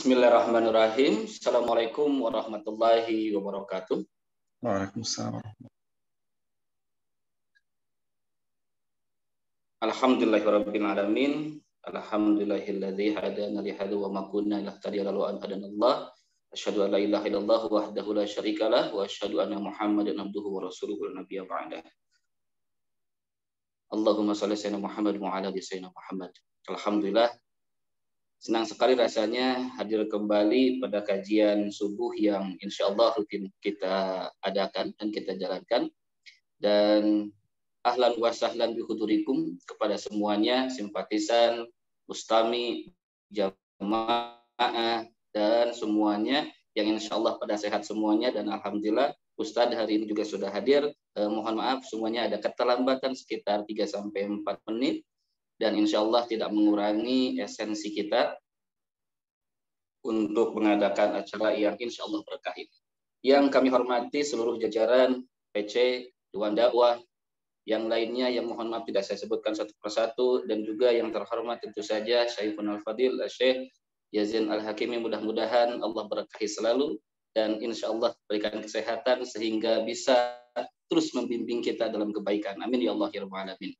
Bismillahirrahmanirrahim. Assalamualaikum warahmatullahi wabarakatuh. Waalaikumsalam. Alhamdulillahirabbil alamin. Alhamdulillahilladzi hadana li hadza wa ma kunna linahtadiya laula an hadanallah. Asyhadu an la ilaha illallah wahdahu la syarikalah wa asyhadu anna Muhammadan abduhu wa rasuluhu la nabiyya ba'dah. Allahumma shalli ala Muhammad wa ala ali sayyidina Muhammad. Alhamdulillah, senang sekali rasanya hadir kembali pada kajian subuh yang insya Allah rutin kita adakan dan kita jalankan. Dan ahlan wa sahlan bi hudurikum kepada semuanya, simpatisan, mustami, jamaah, dan semuanya yang insya Allah pada sehat semuanya. Dan alhamdulillah Ustadz hari ini juga sudah hadir. Mohon maaf semuanya ada keterlambatan sekitar 3-4 menit. Dan insya Allah tidak mengurangi esensi kita untuk mengadakan acara yang insya Allah berkah ini. Yang kami hormati seluruh jajaran PC, Dewan Dakwah, yang lainnya yang mohon maaf tidak saya sebutkan satu persatu, dan juga yang terhormat tentu saja Syekhul Al-Fadil Syekh Yazin Al-Hakimi, mudah-mudahan Allah berkahi selalu dan insya Allah berikan kesehatan sehingga bisa terus membimbing kita dalam kebaikan. Amin ya Allah ya Rabbal Alamin.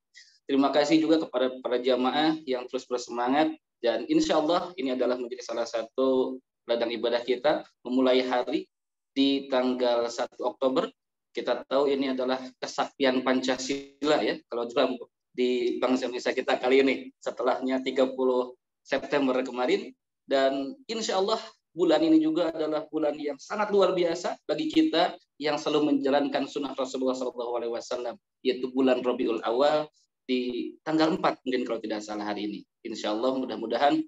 Terima kasih juga kepada para jamaah yang terus bersemangat, dan insya Allah ini adalah menjadi salah satu ladang ibadah kita memulai hari di tanggal 1 Oktober. Kita tahu ini adalah kesaktian Pancasila ya, kalau dalam di bangsa Indonesia kita kali ini setelahnya 30 September kemarin. Dan insya Allah bulan ini juga adalah bulan yang sangat luar biasa bagi kita yang selalu menjalankan sunnah Rasulullah SAW, yaitu bulan Rabiul Awal di tanggal 4 mungkin kalau tidak salah hari ini. Insya Allah mudah-mudahan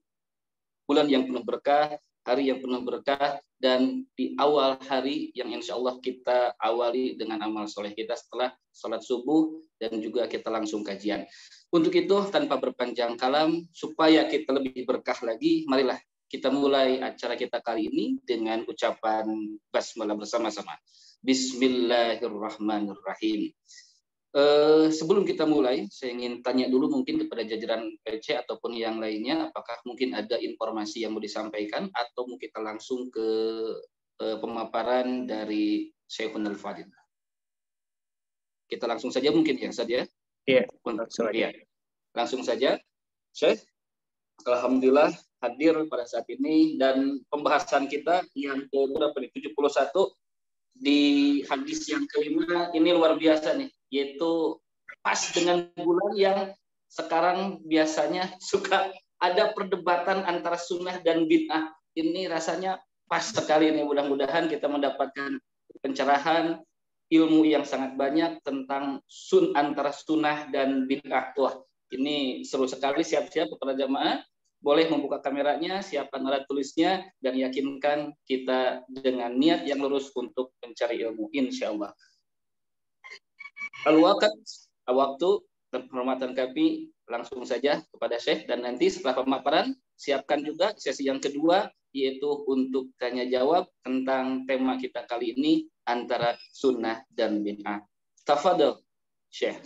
bulan yang penuh berkah, hari yang penuh berkah, dan di awal hari yang insya Allah kita awali dengan amal soleh kita setelah sholat subuh dan juga kita langsung kajian. Untuk itu tanpa berpanjang kalam, supaya kita lebih berkah lagi, marilah kita mulai acara kita kali ini dengan ucapan basmalah bersama-sama. Bismillahirrahmanirrahim. Sebelum kita mulai, saya ingin tanya dulu mungkin kepada jajaran PC ataupun yang lainnya, apakah mungkin ada informasi yang mau disampaikan atau mungkin kita langsung ke pemaparan dari Syekhul Al-Fadil. Kita langsung saja mungkin ya, saja. Iya, langsung saja. Syekh, alhamdulillah hadir pada saat ini, dan pembahasan kita yang ke berapa nih? 71 di hadis yang kelima ini luar biasa nih, yaitu pas dengan bulan yang sekarang biasanya suka ada perdebatan antara sunnah dan bid'ah. Ini rasanya pas sekali nih, mudah-mudahan kita mendapatkan pencerahan ilmu yang sangat banyak tentang antara sunnah dan bid'ah. Wah, ini seru sekali. Siap-siap para jamaah, boleh membuka kameranya, siapkan alat tulisnya, dan yakinkan kita dengan niat yang lurus untuk mencari ilmu, insya Allah. Waktu dan penghormatan kami langsung saja kepada Syekh, dan nanti setelah pemaparan siapkan juga sesi yang kedua, yaitu untuk tanya jawab tentang tema kita kali ini antara sunnah dan bid'ah. Tafadhol Syekh.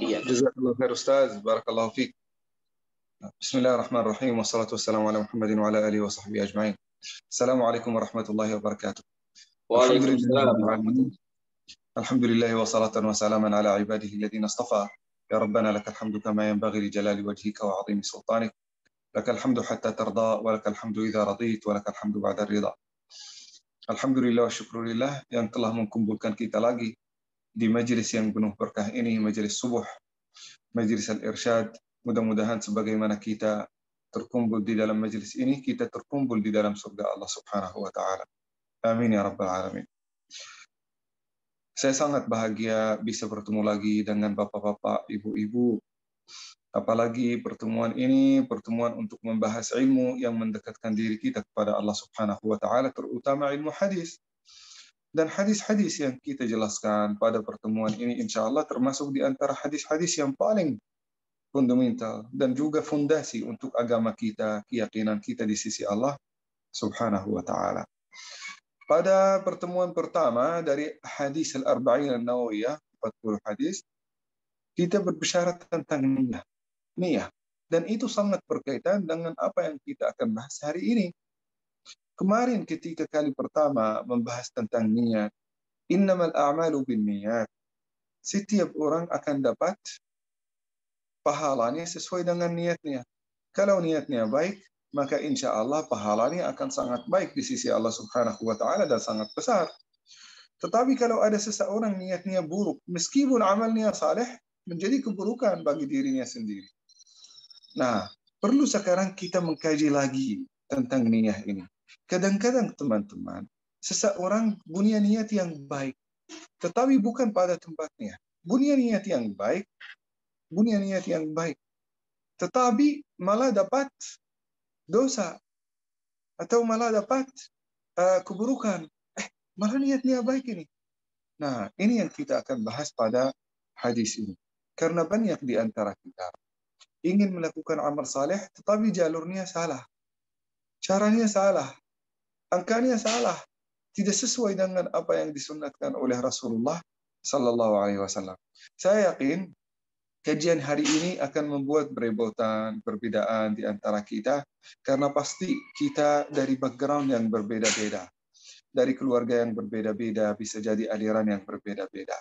Iya. Jazakallahu khair Ustaz, barakallahu fiik. Bismillahirrahmanirrahim. Wassalatu wassalamu ala Muhammadin wa ala alihi wa sahbihi ajma'in. Assalamualaikum warahmatullahi wabarakatuh. Waalaikumsalam. Alhamdulillah wa salatan wa salaman ala ibadihi alladhina istafa. Ya Rabbana lakal hamdu kama yanbaghi li jalali wajhika wa 'azimi sultanik. Lakal hamdu hatta tarda wa lakal hamdu idza radit wa lakal hamdu ba'da ridha. Alhamdulillah wa syukurillah yang telah mengumpulkan kita lagi di majelis yang penuh berkah ini, majelis subuh, majelis al-irsyad. Mudah-mudahan sebagaimana kita terkumpul di dalam majelis ini, kita terkumpul di dalam surga Allah Subhanahu wa taala. Amin ya rabbal alamin. Saya sangat bahagia bisa bertemu lagi dengan bapak-bapak, ibu-ibu. Apalagi pertemuan ini pertemuan untuk membahas ilmu yang mendekatkan diri kita kepada Allah Subhanahu wa taala, terutama ilmu hadis. Dan hadis-hadis yang kita jelaskan pada pertemuan ini insya Allah termasuk di antara hadis-hadis yang paling fundamental dan juga fondasi untuk agama kita, keyakinan kita di sisi Allah Subhanahu wa taala. Pada pertemuan pertama dari hadis Al-Arba'in An-Nawawiyah, 40 hadis, kita berbicara tentang niyah. Dan itu sangat berkaitan dengan apa yang kita akan bahas hari ini. Kemarin ketika kali pertama membahas tentang niat, innamal a'malu binniyat. Setiap orang akan dapat pahalanya sesuai dengan niatnya. Kalau niatnya baik, maka insya Allah pahalanya akan sangat baik di sisi Allah Subhanahu wa Ta'ala dan sangat besar. Tetapi kalau ada seseorang niatnya buruk, meskipun amalnya saleh, menjadi keburukan bagi dirinya sendiri. Nah, perlu sekarang kita mengkaji lagi tentang niat ini. Kadang-kadang teman-teman, seseorang punya niat yang baik, tetapi bukan pada tempatnya. Punya niat yang baik, tetapi malah dapat dosa atau malah dapat keburukan. Malah niatnya baik ini. Nah, ini yang kita akan bahas pada hadis ini. Karena banyak di antara kita ingin melakukan amal saleh, tetapi jalurnya salah. Caranya salah. Angkanya salah. Tidak sesuai dengan apa yang disunnatkan oleh Rasulullah Sallallahu Alaihi Wasallam. Saya yakin kajian hari ini akan membuat berebutan, perbedaan di antara kita, karena pasti kita dari background yang berbeda-beda. Dari keluarga yang berbeda-beda, bisa jadi aliran yang berbeda-beda.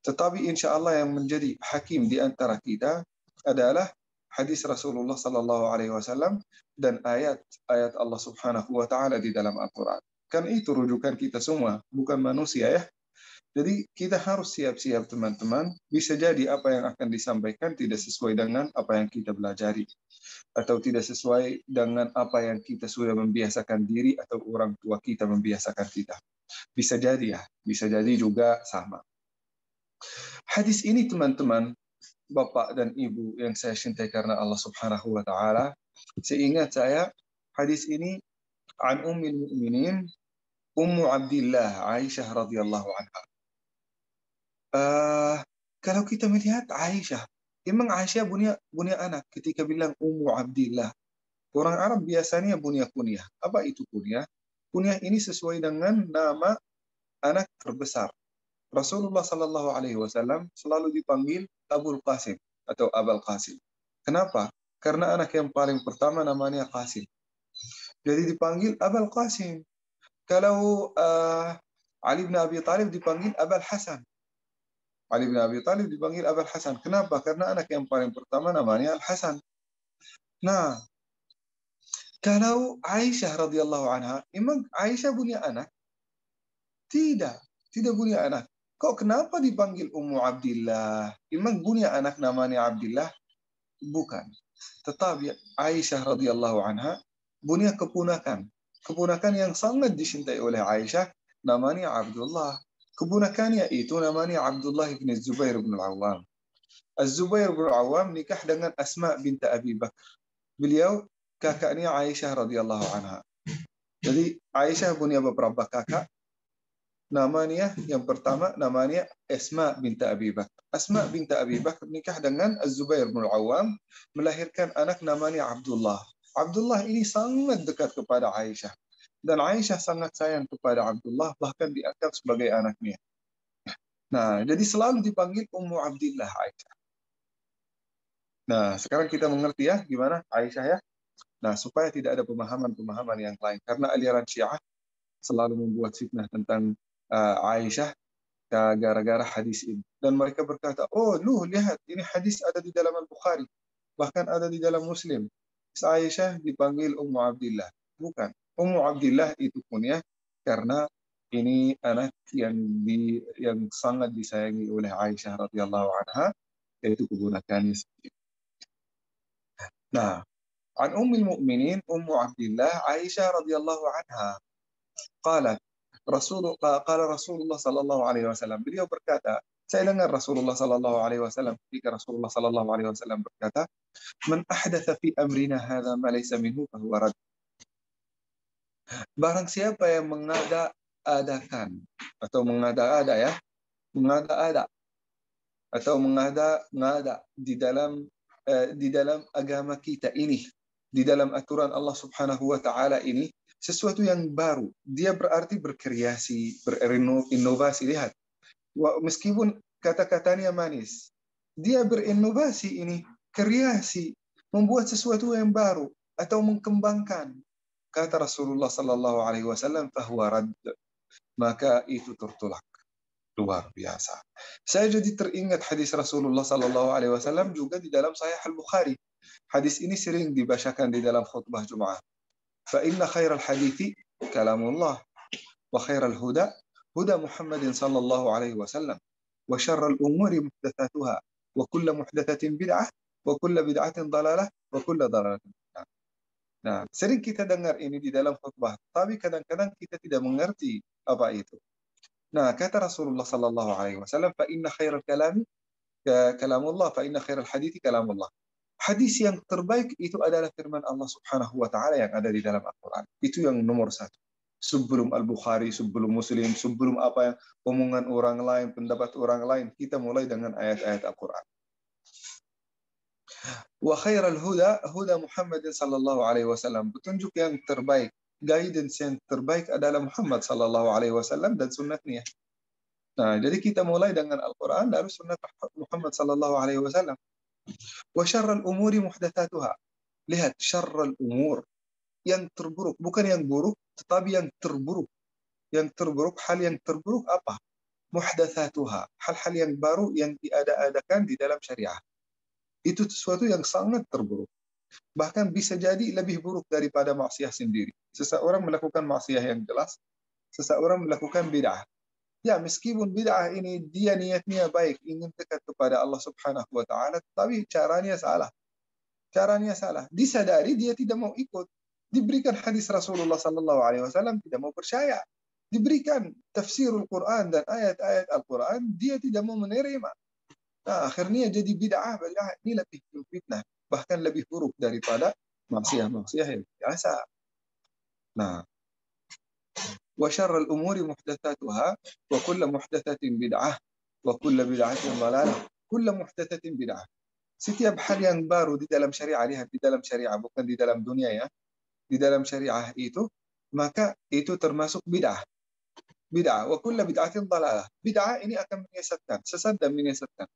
Tetapi insya Allah yang menjadi hakim di antara kita adalah hadis Rasulullah Sallallahu Alaihi Wasallam dan ayat-ayat Allah Subhanahu Wa Taala di dalam Al-Quran. Kan itu rujukan kita semua, bukan manusia ya. Jadi kita harus siap-siap teman-teman. Bisa jadi apa yang akan disampaikan tidak sesuai dengan apa yang kita pelajari, atau tidak sesuai dengan apa yang kita sudah membiasakan diri atau orang tua kita membiasakan kita. Bisa jadi ya, bisa jadi juga sama. Hadis ini teman-teman, Bapak dan Ibu yang saya cintai karena Allah Subhanahu wa Ta'ala, seingat saya hadis ini an Ummul Mukminin Ummu Abdillah Aisyah radhiyallahu anha. Kalau kita melihat Aisyah, memang Aisyah punya anak. Ketika bilang Ummu Abdillah, orang Arab biasanya punya kunyah. Apa itu kunyah? Kunyah ini sesuai dengan nama anak terbesar. Rasulullah Sallallahu Alaihi Wasallam selalu dipanggil Abul Qasim atau Abul Qasim. Kenapa? Karena anak yang paling pertama namanya Qasim. Jadi dipanggil Abul Qasim. Kalau Ali bin Abi Thalib dipanggil Abul Hasan. Ali bin Abi Thalib dipanggil Abul Hasan. Kenapa? Karena anak yang paling pertama namanya Al Hasan. Nah, kalau Aisyah radhiyallahu anha, memang Aisyah punya anak? Tidak punya anak. Kok kenapa dipanggil Ummu Abdillah? Memang punya anak namanya Abdillah? Bukan. Tetapi Aisyah radhiyallahu anha punya keponakan. Keponakan yang sangat dicintai oleh Aisyah namanya Abdullah. Keponakannya itu namanya Abdullah bin Zubair bin Al-Awwam. Az-Zubair bin Al-Awwam nikah dengan Asma binti Abi Bakar. Beliau kakaknya Aisyah radhiyallahu anha. Jadi Aisyah punya beberapa kakak. Namanya yang pertama namanya Asma binti Abi Bakar. Asma binti Abi Bakar nikah dengan Az-Zubair bin Al-Awwam, melahirkan anak namanya Abdullah. Abdullah ini sangat dekat kepada Aisyah. Dan Aisyah sangat sayang kepada Abdullah, bahkan dianggap sebagai anaknya. Nah, jadi selalu dipanggil Ummu Abdillah Aisyah. Nah, sekarang kita mengerti ya gimana Aisyah ya. Nah, supaya tidak ada pemahaman-pemahaman yang lain. Karena aliran Syiah selalu membuat fitnah tentang Aisyah gara-gara hadis ini. Dan mereka berkata, oh, lihat, ini hadis ada di dalam Al-Bukhari. Bahkan ada di dalam Muslim. Aisyah dipanggil Ummu Abdillah. Bukan. Ummu Abdillah itu kunyah karena ini anak yang sangat disayangi oleh Aisyah radhiyallahu anha, yaitu keponakannya sendiri. Nah, an Ummul Mukminin Ummu Abdillah Aisyah radhiyallahu anha qalat qala Rasulullah sallallahu alaihi wasallam, beliau berkata, saya dengar Rasulullah sallallahu alaihi wasallam ketika Rasulullah sallallahu alaihi wasallam berkata, man ahdatha fi amrina hadza ma laysa minhu fa huwa rad. Barang siapa yang mengada-adakan atau mengada-ada ya, mengada-ada atau mengada-ngada di dalam agama kita ini, di dalam aturan Allah Subhanahu wa taala ini, sesuatu yang baru, dia berarti berkreasi, berinovasi. Lihat, meskipun kata-katanya manis, dia berinovasi ini, kreasi, membuat sesuatu yang baru atau mengembangkan. kata Rasulullah sallallahu alaihi wasallam, fahuwa rad, maka itu tertolak. Luar biasa. Saya jadi teringat hadis Rasulullah sallallahu alaihi wasallam juga di dalam Sahih Al-Bukhari. Hadis ini sering dibacakan di dalam khutbah Jumat. Fa inna khairal hadithi kalamullah wa khairal huda huda Muhammadin sallallahu alaihi wasallam wa syarral umuri muhdatsatuha wa kullu muhdatsatin bid'ah wa kullu bid'atin dhalalah wa kullu dhalalatin. Nah, sering kita dengar ini di dalam khutbah, tapi kadang-kadang kita tidak mengerti apa itu. Nah, kata Rasulullah sallallahu alaihi wasallam, fa inna khairal kalami kalamullah, fa inna khairal hadithi kalamullah. Hadis yang terbaik itu adalah firman Allah Subhanahu wa taala yang ada di dalam Al-Qur'an. Itu yang nomor satu. Sebelum Al-Bukhari, sebelum Muslim, sebelum apa yang omongan orang lain, pendapat orang lain, kita mulai dengan ayat-ayat Al-Qur'an. Wa khairal huda huda Muhammadin sallallahu alaihi wasallam. Petunjuk yang terbaik, guidance yang terbaik adalah Muhammad sallallahu alaihi wasallam dan sunnahnya. Nah, jadi kita mulai dengan Al-Quran lalu sunnah Muhammad sallallahu alaihi wasallam. Wa syarral umuri muhdatsatuha. Lihat, syarral umur, yang terburuk, bukan yang buruk, tetapi yang terburuk. Yang terburuk, hal yang terburuk apa? Muhdatsatuha, hal-hal yang baru yang diada-adakan di dalam syariah. Itu sesuatu yang sangat terburuk. Bahkan bisa jadi lebih buruk daripada maksiat sendiri. Seseorang melakukan maksiat yang jelas, seseorang melakukan bid'ah. Ya, meskipun bid'ah ini dia niatnya baik, ingin dekat kepada Allah Subhanahu wa taala, tapi caranya salah. Caranya salah. Disadari dia tidak mau ikut. Diberikan hadis Rasulullah sallallahu alaihi wasallam tidak mau percaya. Diberikan tafsirul Quran dan ayat-ayat Al-Quran, dia tidak mau menerima. Nah, akhirnya jadi bid'ah ini lebih fitnah, bahkan lebih buruk daripada maksiat yang biasa. Nah, wa syarrul umuri muhdatsatuha wa kullu muhdatsatin bid'ah wa kullu bid'atin dhalalah, kullu muhdatsatin bid'ah. Setiap hal yang baru di dalam syariah, lihat di dalam syariah, bukan di dalam dunia ya. Di dalam syariah itu, maka itu termasuk bid'ah. Bid'ah wa kullu bid'atin dhalalah. Bid'ah ini akan menyesatkan, sesat dan menyesatkan.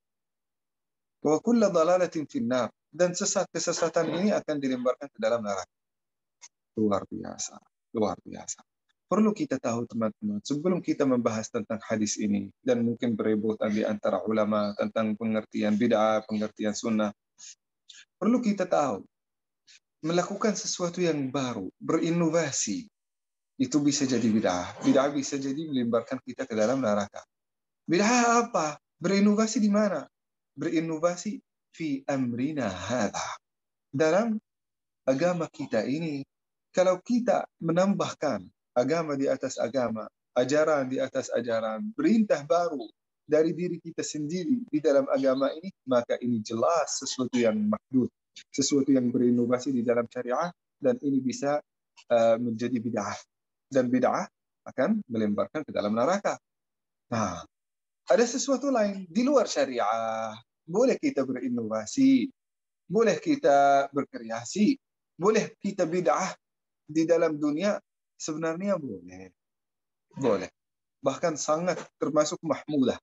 Wa kullu dhalalatin finnar, dan kesesatan ini akan dilemparkan ke dalam neraka. Luar biasa, luar biasa. Perlu kita tahu teman-teman, sebelum kita membahas tentang hadis ini dan mungkin berebutan di antara ulama tentang pengertian bid'ah, pengertian sunnah, perlu kita tahu melakukan sesuatu yang baru, berinovasi, itu bisa jadi bid'ah. Bid'ah bisa jadi melemparkan kita ke dalam neraka. Bid'ah apa? Berinovasi di mana? Berinovasi fi amrina hadha, dalam agama kita ini. Kalau kita menambahkan agama di atas agama, ajaran di atas ajaran, perintah baru dari diri kita sendiri di dalam agama ini, maka ini jelas sesuatu yang mahdud, sesuatu yang berinovasi di dalam syariah, dan ini bisa menjadi bid'ah, dan bid'ah akan melemparkan ke dalam neraka. Nah, ada sesuatu lain di luar syariah. Boleh kita berinovasi, boleh kita berkreasi, boleh kita bid'ah di dalam dunia, sebenarnya boleh. Boleh. Bahkan sangat termasuk mahmudah.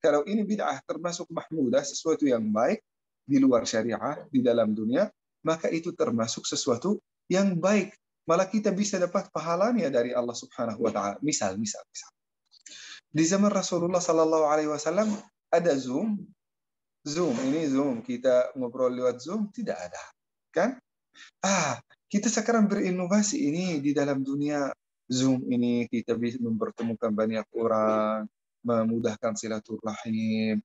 Kalau ini bid'ah termasuk mahmudah, sesuatu yang baik di luar syariah, di dalam dunia, maka itu termasuk sesuatu yang baik. Malah kita bisa dapat pahalanya dari Allah Subhanahu wa taala. Misal. Di zaman Rasulullah sallallahu alaihi wasallam ada Zoom. Ini Zoom, kita ngobrol lewat Zoom, tidak ada. Kan? Kita sekarang berinovasi ini di dalam dunia Zoom ini, kita bisa mempertemukan banyak orang, memudahkan silaturahim,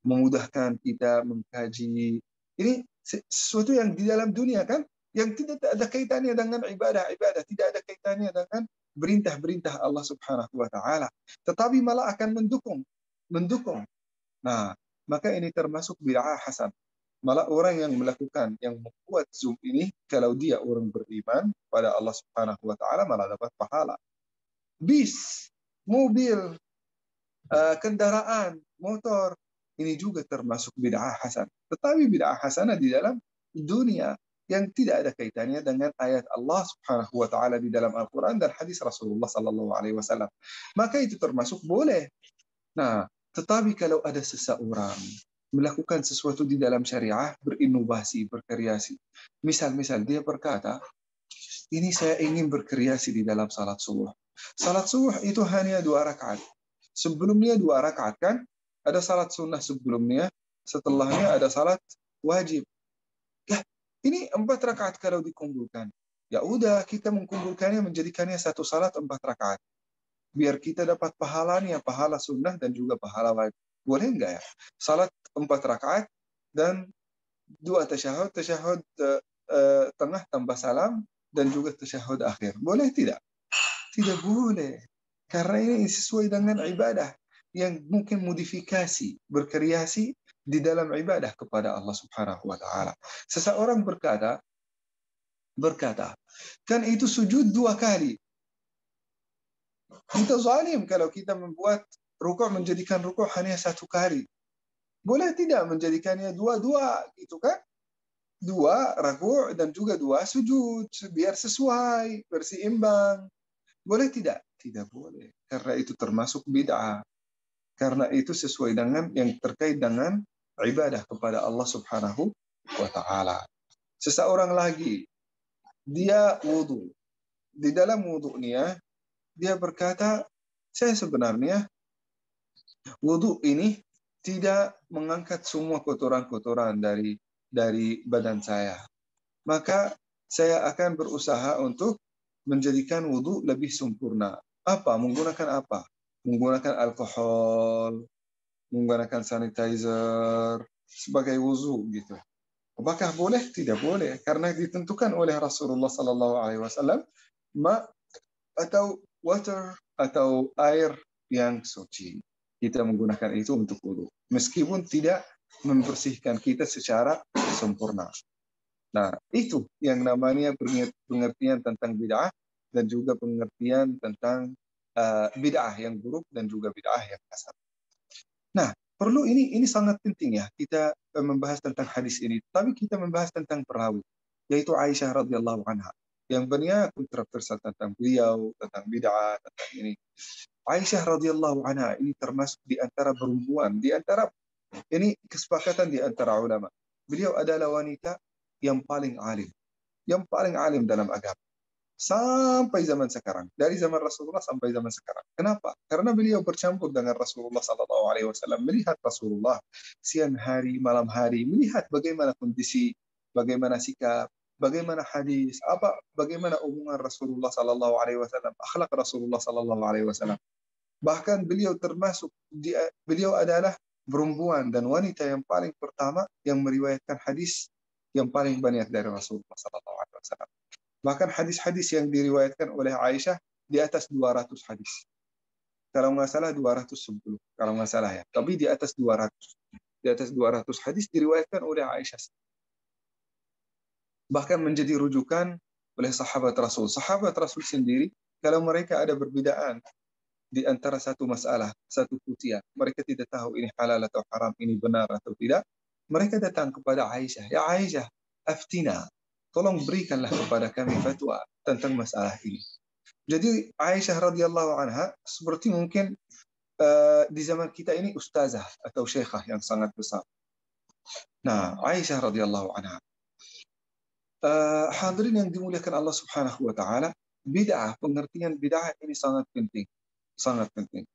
memudahkan kita mengkaji. Ini sesuatu yang di dalam dunia kan, yang tidak ada kaitannya dengan ibadah, tidak ada kaitannya dengan perintah Allah Subhanahu wa taala, tetapi malah akan mendukung. Nah, maka ini termasuk bid'ah hasan. Malah orang yang melakukan, yang membuat Zoom ini, kalau dia orang beriman pada Allah Subhanahu wa taala, malah dapat pahala. Bis, mobil, kendaraan, motor, ini juga termasuk bid'ah hasan. Tetapi bid'ah hasanah di dalam dunia yang tidak ada kaitannya dengan ayat Allah Subhanahu wa taala di dalam Al-Qur'an dan hadis Rasulullah sallallahu alaihi wasallam. Maka itu termasuk boleh. Nah, tetapi kalau ada seseorang melakukan sesuatu di dalam syariah, berinovasi, berkreasi. Misal dia berkata, ini saya ingin berkreasi di dalam salat subuh. Salat subuh itu hanya 2 rakaat. Sebelumnya 2 rakaat kan? Ada salat sunnah sebelumnya, setelahnya ada salat wajib. Lah, ini 4 rakaat kalau dikumpulkan. Ya udah, kita mengkumpulkannya menjadikannya satu salat 4 rakaat. Biar kita dapat pahalanya, pahala sunnah dan juga pahala wajib. Boleh enggak ya? Salat 4 rakaat dan 2 tasyahud, tasyahud tengah tambah salam dan juga tasyahud akhir. Boleh tidak? Tidak boleh. Karena ini sesuai dengan ibadah yang mungkin modifikasi, berkreasi di dalam ibadah kepada Allah Subhanahu wa taala. Seseorang berkata, kan itu sujud 2 kali. Kita zalim kalau kita membuat rukuk menjadikan rukuk hanya 1 kali. Boleh tidak menjadikannya 2-2 gitu kan? 2 rukuk dan juga 2 sujud biar sesuai, berseimbang. Boleh tidak? Tidak boleh. Karena itu termasuk bid'ah. Karena itu sesuai dengan yang terkait dengan ibadah kepada Allah Subhanahu wa taala. Seseorang lagi dia wudu. Di dalam wudunya dia berkata, saya sebenarnya wudu ini tidak mengangkat semua kotoran-kotoran dari badan saya. Maka saya akan berusaha untuk menjadikan wudu lebih sempurna. Apa? Menggunakan apa? Menggunakan alkohol, menggunakan sanitizer sebagai wudu gitu. Apakah boleh? Tidak boleh, karena ditentukan oleh Rasulullah Sallallahu Alaihi Wasallam ma atau water atau air yang suci. Kita menggunakan itu untuk wudu, meskipun tidak membersihkan kita secara sempurna. Nah, itu yang namanya pengertian tentang bid'ah dan juga pengertian tentang bid'ah yang buruk dan juga bid'ah yang kasar. Nah, perlu ini sangat penting ya kita membahas tentang hadis ini. Tapi kita membahas tentang perawi, yaitu Aisyah radhiyallahu anha. Yang banyak kontroversial tentang beliau, tentang bid'ah, tentang ini. Aisyah radhiyallahu anha ini termasuk di antara perempuan, di antara ini kesepakatan di antara ulama. Beliau adalah wanita yang paling alim dalam agama. Sampai zaman sekarang, dari zaman Rasulullah sampai zaman sekarang. Kenapa? Karena beliau bercampur dengan Rasulullah Sallallahu Alaihi Wasallam, melihat Rasulullah siang hari, malam hari, melihat bagaimana kondisi, bagaimana sikap, bagaimana hadis, bagaimana hubungan Rasulullah Sallallahu Alaihi Wasallam, akhlak Rasulullah Sallallahu Alaihi Wasallam. Bahkan beliau beliau adalah perempuan dan wanita yang paling pertama yang meriwayatkan hadis yang paling banyak dari Rasulullah Sallallahu Alaihi Wasallam. Bahkan hadis-hadis yang diriwayatkan oleh Aisyah di atas 200 hadis. Kalau nggak salah 210, kalau nggak salah ya. Tapi di atas 200. Di atas 200 hadis diriwayatkan oleh Aisyah. Bahkan menjadi rujukan oleh sahabat Rasul. Sahabat Rasul sendiri, kalau mereka ada perbedaan di antara satu masalah, satu futiah, mereka tidak tahu ini halal atau haram, ini benar atau tidak, mereka datang kepada Aisyah. Ya Aisyah, aftina. Tolong berikanlah kepada kami fatwa tentang masalah ini. Jadi Aisyah radhiyallahu anha seperti mungkin di zaman kita ini ustazah atau syekhah yang sangat besar. Nah, Aisyah radhiyallahu anha. Hadirin yang dimuliakan Allah Subhanahu wa taala, bid'ah, pengertian bid'ah ini sangat penting. Sangat penting.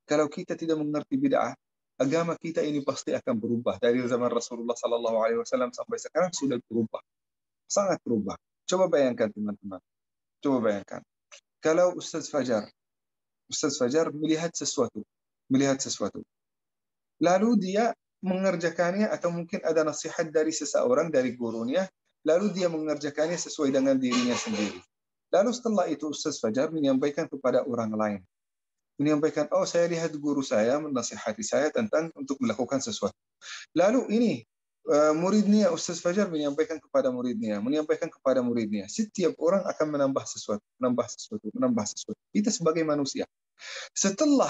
Kalau kita tidak mengerti bid'ah, agama kita ini pasti akan berubah. Dari zaman Rasulullah sallallahu alaihi wasallam sampai sekarang sudah berubah. Sangat berubah. Coba bayangkan teman-teman. Coba bayangkan. Kalau Ustaz Fajar melihat sesuatu. Lalu dia mengerjakannya atau mungkin ada nasihat dari seseorang, dari gurunya, lalu dia mengerjakannya sesuai dengan dirinya sendiri. Lalu setelah itu Ustaz Fajar menyampaikan kepada orang lain. Menyampaikan, oh saya lihat guru saya menasihati saya tentang untuk melakukan sesuatu. Lalu ini muridnya Ustaz Fajar menyampaikan kepada muridnya. Setiap orang akan menambah sesuatu. Kita sebagai manusia. Setelah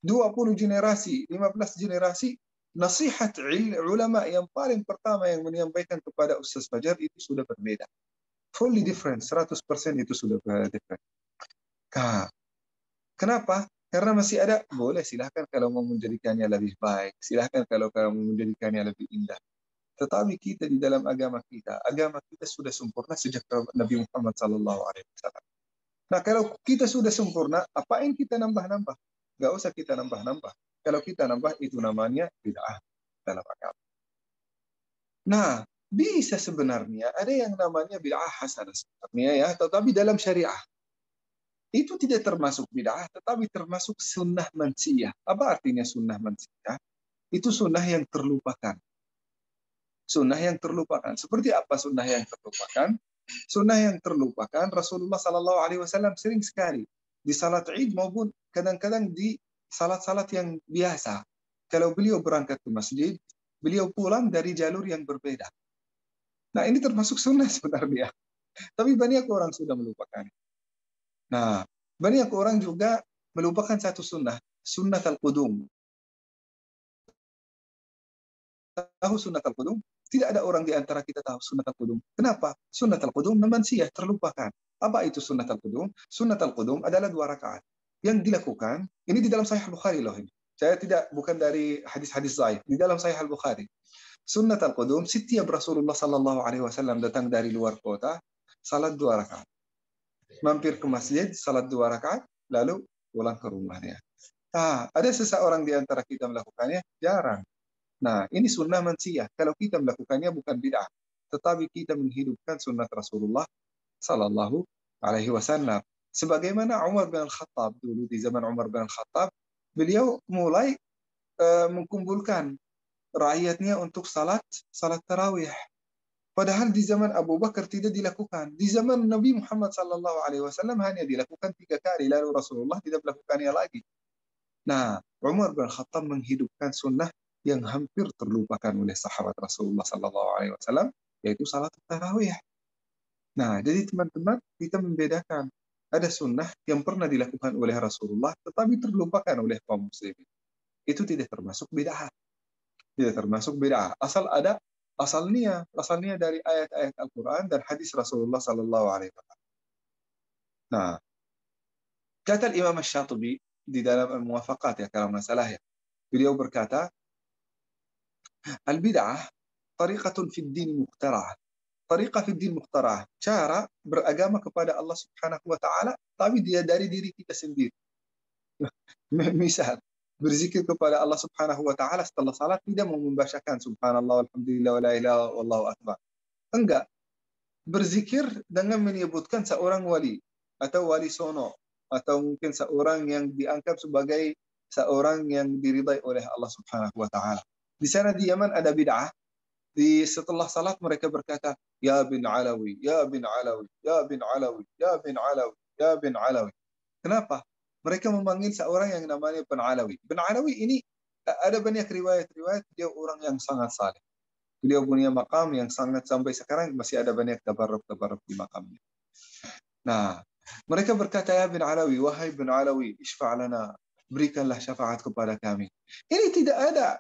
20 generasi, 15 generasi, nasihat ulama yang paling pertama yang menyampaikan kepada Ustaz Fajar itu sudah berbeda. Fully different, 100% itu sudah different. Kenapa? Karena masih ada, boleh silahkan kalau mau menjadikannya lebih baik, silahkan kalau mau menjadikannya lebih indah. Tetapi kita di dalam agama kita sudah sempurna sejak Nabi Muhammad SAW. Nah, kalau kita sudah sempurna, apain kita nambah-nambah? Gak usah kita nambah-nambah. Kalau kita nambah, itu namanya bid'ah dalam agama. Nah, bisa sebenarnya ada yang namanya bid'ah hasanah sebenarnya ya, tetapi dalam syariah itu tidak termasuk bid'ah, tetapi termasuk sunnah mansiyah. Apa artinya sunnah mansiyah? Itu sunnah yang terlupakan. Sunnah yang terlupakan. Seperti apa sunnah yang terlupakan? Sunnah yang terlupakan, Rasulullah SAW sering sekali di salat Id maupun kadang-kadang di salat-salat yang biasa. Kalau beliau berangkat ke masjid, beliau pulang dari jalur yang berbeda. Nah, ini termasuk sunnah sebenarnya. Tapi banyak orang sudah melupakan. Nah, banyak orang juga melupakan satu sunnah, sunnat al-qudum. Tahu sunnat al-qudum? Tidak ada orang di antara kita tahu sunnat al-qudum. Kenapa? Sunnat al-qudum mansiyah, terlupakan. Apa itu sunnat al-qudum? Sunnat al-qudum adalah 2 rakaat. Yang dilakukan, ini di dalam Sahih Al-Bukhari loh ini. Saya bukan dari hadis-hadis sahih, di dalam Sahih Al-Bukhari. Sunnat al-qudum, setiap Rasulullah SAW datang dari luar kota, salat 2 rakaat. Mampir ke masjid, salat 2 rakaat, lalu pulang ke rumahnya. Nah, ada seseorang di antara kita melakukannya? Jarang. Nah, ini sunnah mansiyah. Kalau kita melakukannya bukan bid'ah, tetapi kita menghidupkan sunnah Rasulullah Sallallahu Alaihi Wasallam. Sebagaimana Umar bin Khattab dulu, di zaman Umar bin Khattab, beliau mulai mengumpulkan rakyatnya untuk salat tarawih. Padahal di zaman Abu Bakar tidak dilakukan. Di zaman Nabi Muhammad Sallallahu Alaihi Wasallam hanya dilakukan 3 kali, lalu Rasulullah tidak melakukannya lagi. Nah, Umar bin Khattab menghidupkan sunnah yang hampir terlupakan oleh sahabat Rasulullah SAW, yaitu salat tarawih. Nah, jadi teman-teman, kita membedakan. Ada sunnah yang pernah dilakukan oleh Rasulullah, tetapi terlupakan oleh kaum muslimin. Itu tidak termasuk bid'ah. Tidak termasuk bid'ah. Asalnya dari ayat-ayat Al-Quran dan hadis Rasulullah SAW. Nah, kata Imam Asy-Syatibi di dalam Al-Muwafaqat, ya kalau nggak salah ya, beliau berkata, al-bid'ah tariqatun fid din muqtara'ah. Tariqah fid din muqtara'ah. Cara beragama kepada Allah Subhanahu wa taala tapi dia dari diri kita sendiri. Misal, berzikir kepada Allah Subhanahu wa taala setelah salat tidak mau membacakan subhanallah walhamdulillah wala ilaha wallahu akbar. Enggak. Berzikir dengan menyebutkan seorang wali atau wali sono atau mungkin seorang yang dianggap sebagai seorang yang diridai oleh Allah Subhanahu wa taala. Di sana di Yaman ada bid'ah. Setelah salat mereka berkata, ya bin Alawi, ya bin Alawi, ya bin Alawi, ya bin Alawi, ya bin Alawi. Kenapa? Mereka memanggil seorang yang namanya bin Alawi. Bin Alawi ini ada banyak riwayat-riwayat dia orang yang sangat saleh. Beliau punya makam yang sangat sampai sekarang masih ada banyak tabarruk di makamnya. Nah, mereka berkata, ya bin Alawi, wahai bin Alawi, isfa'lana, berikanlah syafaat kepada kami. Ini tidak ada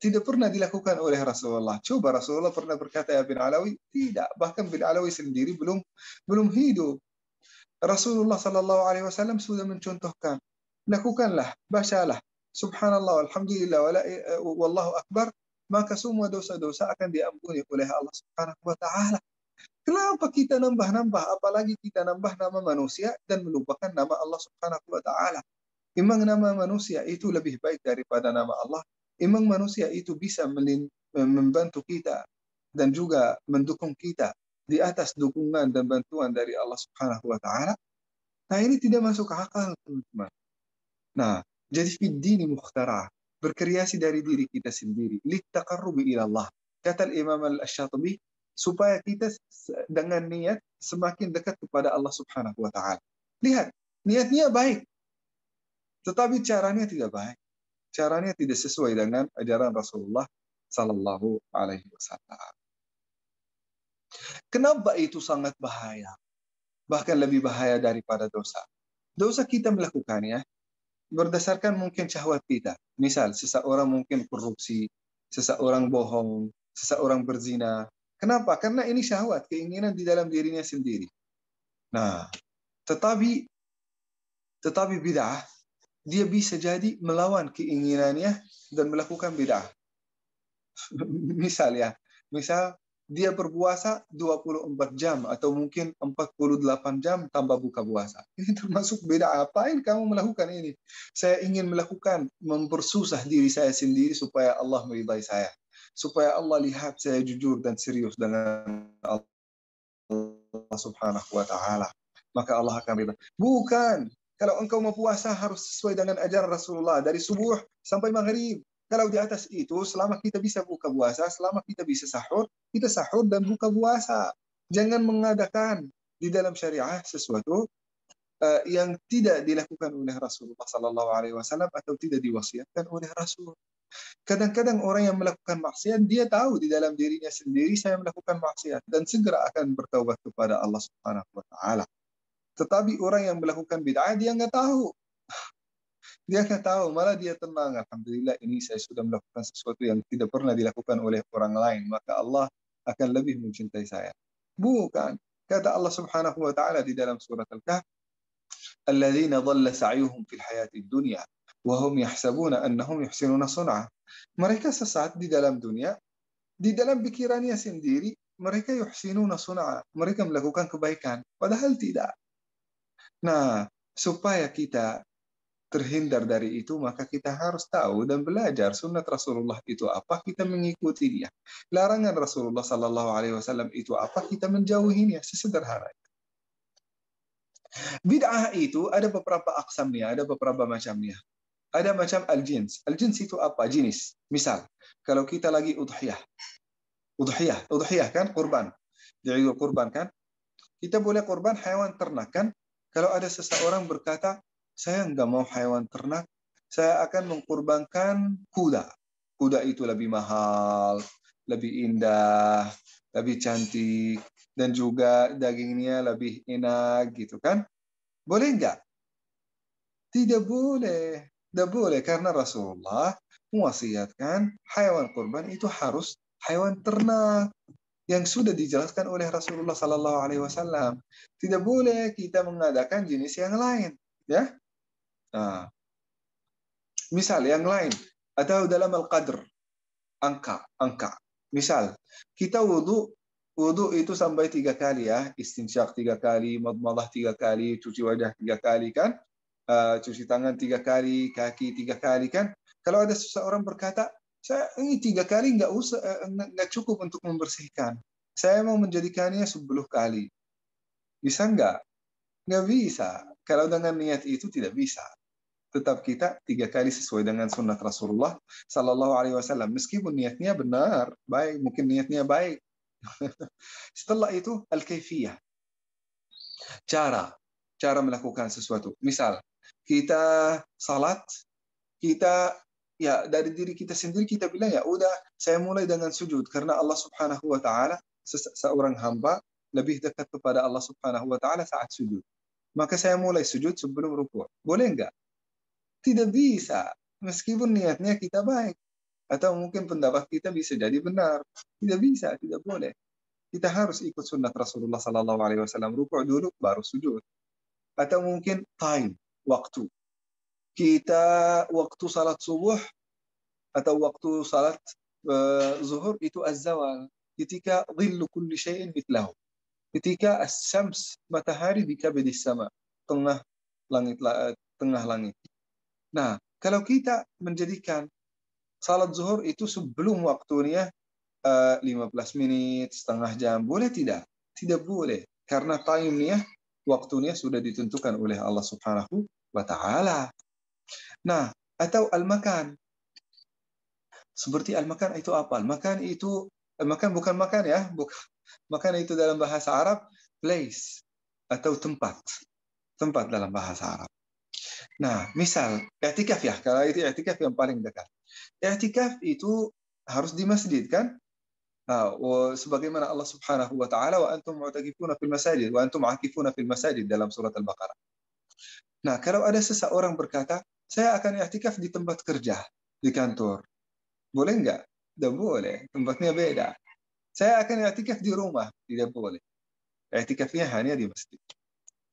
tidak pernah dilakukan oleh Rasulullah. Coba Rasulullah pernah berkata ya bin Alawi? Tidak. Bahkan bin Alawi sendiri belum hidup. Rasulullah Sallallahu Alaihi Wasallam sudah mencontohkan. Lakukanlah, bacalah. Subhanallah, alhamdulillah, wallahu akbar. Maka semua dosa-dosa akan diampuni oleh Allah Subhanahu Wa Taala. Kenapa kita nambah-nambah? Apalagi kita nambah nama manusia dan melupakan nama Allah Subhanahu Wa Taala. Memang nama manusia itu lebih baik daripada nama Allah. Memang manusia itu bisa membantu kita dan juga mendukung kita di atas dukungan dan bantuan dari Allah Subhanahu wa taala. Nah, ini tidak masuk akal, teman-teman. Nah, jadi fid dini mukhtarah, berkreasi dari diri kita sendiri, littaqarrubi ila Allah. Kata Imam Al-Syatibi, supaya kita dengan niat semakin dekat kepada Allah Subhanahu wa taala. Lihat, niatnya baik, tetapi caranya tidak baik. Caranya tidak sesuai dengan ajaran Rasulullah Sallallahu Alaihi Wasallam. Kenapa itu sangat bahaya? Bahkan lebih bahaya daripada dosa. Dosa kita melakukannya berdasarkan mungkin syahwat kita. Misal, seseorang mungkin korupsi, seseorang bohong, seseorang berzina. Kenapa? Karena ini syahwat, keinginan di dalam dirinya sendiri. Nah, tetapi bid'ah, dia bisa jadi melawan keinginannya dan melakukan bid'ah. Misal ya, misal dia berpuasa 24 jam atau mungkin 48 jam tanpa buka puasa. Ini termasuk beda. Apain kamu melakukan ini? Saya ingin melakukan, mempersusah diri saya sendiri supaya Allah meridai saya. Supaya Allah lihat saya jujur dan serius dengan Allah Subhanahu wa taala. Maka Allah akan ridha. Bukan. Kalau engkau mau puasa harus sesuai dengan ajaran Rasulullah dari subuh sampai maghrib. Kalau di atas itu, selama kita bisa buka puasa, selama kita bisa sahur, kita sahur dan buka puasa. Jangan mengadakan di dalam syariah sesuatu yang tidak dilakukan oleh Rasulullah Sallallahu Alaihi Wasallam atau tidak diwasiatkan oleh Rasul. Kadang-kadang orang yang melakukan maksiat, dia tahu di dalam dirinya sendiri saya melakukan maksiat dan segera akan bertaubat kepada Allah Subhanahu wa taala. Tetapi orang yang melakukan bid'ah dia nggak tahu. Dia nggak tahu, malah dia tenang. Alhamdulillah ini saya sudah melakukan sesuatu yang tidak pernah dilakukan oleh orang lain, maka Allah akan lebih mencintai saya. Bukan. Kata Allah Subhanahu wa taala di dalam surat Al-Kahf, "Alladzina dhalla sa'yuhum fil hayatid dunya wa hum yahsabuna annahum yuhsinuna sun'a." Mereka sesat di dalam dunia, di dalam pikirannya sendiri mereka yuhsinuna sun'a, mereka melakukan kebaikan, padahal tidak. Nah, supaya kita terhindar dari itu, maka kita harus tahu dan belajar sunnat Rasulullah itu apa, kita mengikuti dia. Larangan Rasulullah Sallallahu Alaihi Wasallam itu apa, kita menjauhinya. Sesederhana. Bid'ah itu ada beberapa aksamnya, ada beberapa macamnya. Ada macam al-jins. Al-jins itu apa? Jenis. Misal, kalau kita lagi udhiyah kan, kurban. Jadi kurban kan, kita boleh kurban hewan ternak kan. Kalau ada seseorang berkata, saya nggak mau hewan ternak, saya akan mengkurbankan kuda. Kuda itu lebih mahal, lebih indah, lebih cantik, dan juga dagingnya lebih enak gitu kan. Boleh nggak? Tidak boleh. Tidak boleh karena Rasulullah mewasiatkan hewan kurban itu harus hewan ternak yang sudah dijelaskan oleh Rasulullah Sallallahu Alaihi Wasallam. Tidak boleh kita mengadakan jenis yang lain, ya. Nah, misal yang lain atau dalam al-qadr, angka. Misal kita wudhu itu sampai 3 kali ya, istinsyak 3 kali, madmadah 3 kali, cuci wajah 3 kali kan, cuci tangan 3 kali, kaki 3 kali kan. Kalau ada seseorang berkata, saya ini 3 kali nggak cukup untuk membersihkan. Saya mau menjadikannya 10 kali. Bisa nggak? Nggak bisa. Kalau dengan niat itu tidak bisa. Tetap kita 3 kali sesuai dengan sunnah Rasulullah Sallallahu Alaihi Wasallam. Meskipun niatnya benar, baik, mungkin niatnya baik. Setelah itu al-kaifiyah. Cara melakukan sesuatu. Misal, kita salat, kita ya dari diri kita sendiri kita bilang ya udah saya mulai dengan sujud karena Allah Subhanahu wa taala seorang hamba lebih dekat kepada Allah Subhanahu wa taala saat sujud. Maka saya mulai sujud sebelum rukuk. Boleh enggak? Tidak bisa. Meskipun niatnya kita baik atau mungkin pendapat kita bisa jadi benar. Tidak bisa, tidak boleh. Kita harus ikut sunnah Rasulullah sallallahu alaihi wasallam, rukuk dulu baru sujud. Atau mungkin waktu. Kita waktu salat subuh atau waktu salat zuhur itu az-zawal, ketika dhillu kulli syai'in mithlahu, ketika as-syams, matahari di kabadis sama, tengah langit. Nah, kalau kita menjadikan salat zuhur itu sebelum waktunya 15 menit, setengah jam, boleh tidak? Tidak boleh, karena time-nya, waktunya sudah ditentukan oleh Allah Subhanahu wa taala. Nah, atau al-makan. Seperti al-makan itu apa? Al-makan bukan makan ya, bukan. Makan itu dalam bahasa Arab place atau tempat. Tempat dalam bahasa Arab. Nah, misal i'tikaf ya, kalau itu i'tikaf yang paling dekat. I'tikaf itu harus di masjid kan? Nah, sebagaimana Allah Subhanahu wa taala, wa antum mu'takifuna fil masajid wa antum 'akifuna fil masajid dalam surat Al-Baqarah. Nah, kalau ada seseorang berkata, saya akan i'tikaf di tempat kerja, di kantor. Boleh enggak? Tidak boleh, tempatnya beda. Saya akan i'tikaf di rumah, tidak boleh. I'tikafnya hanya di masjid.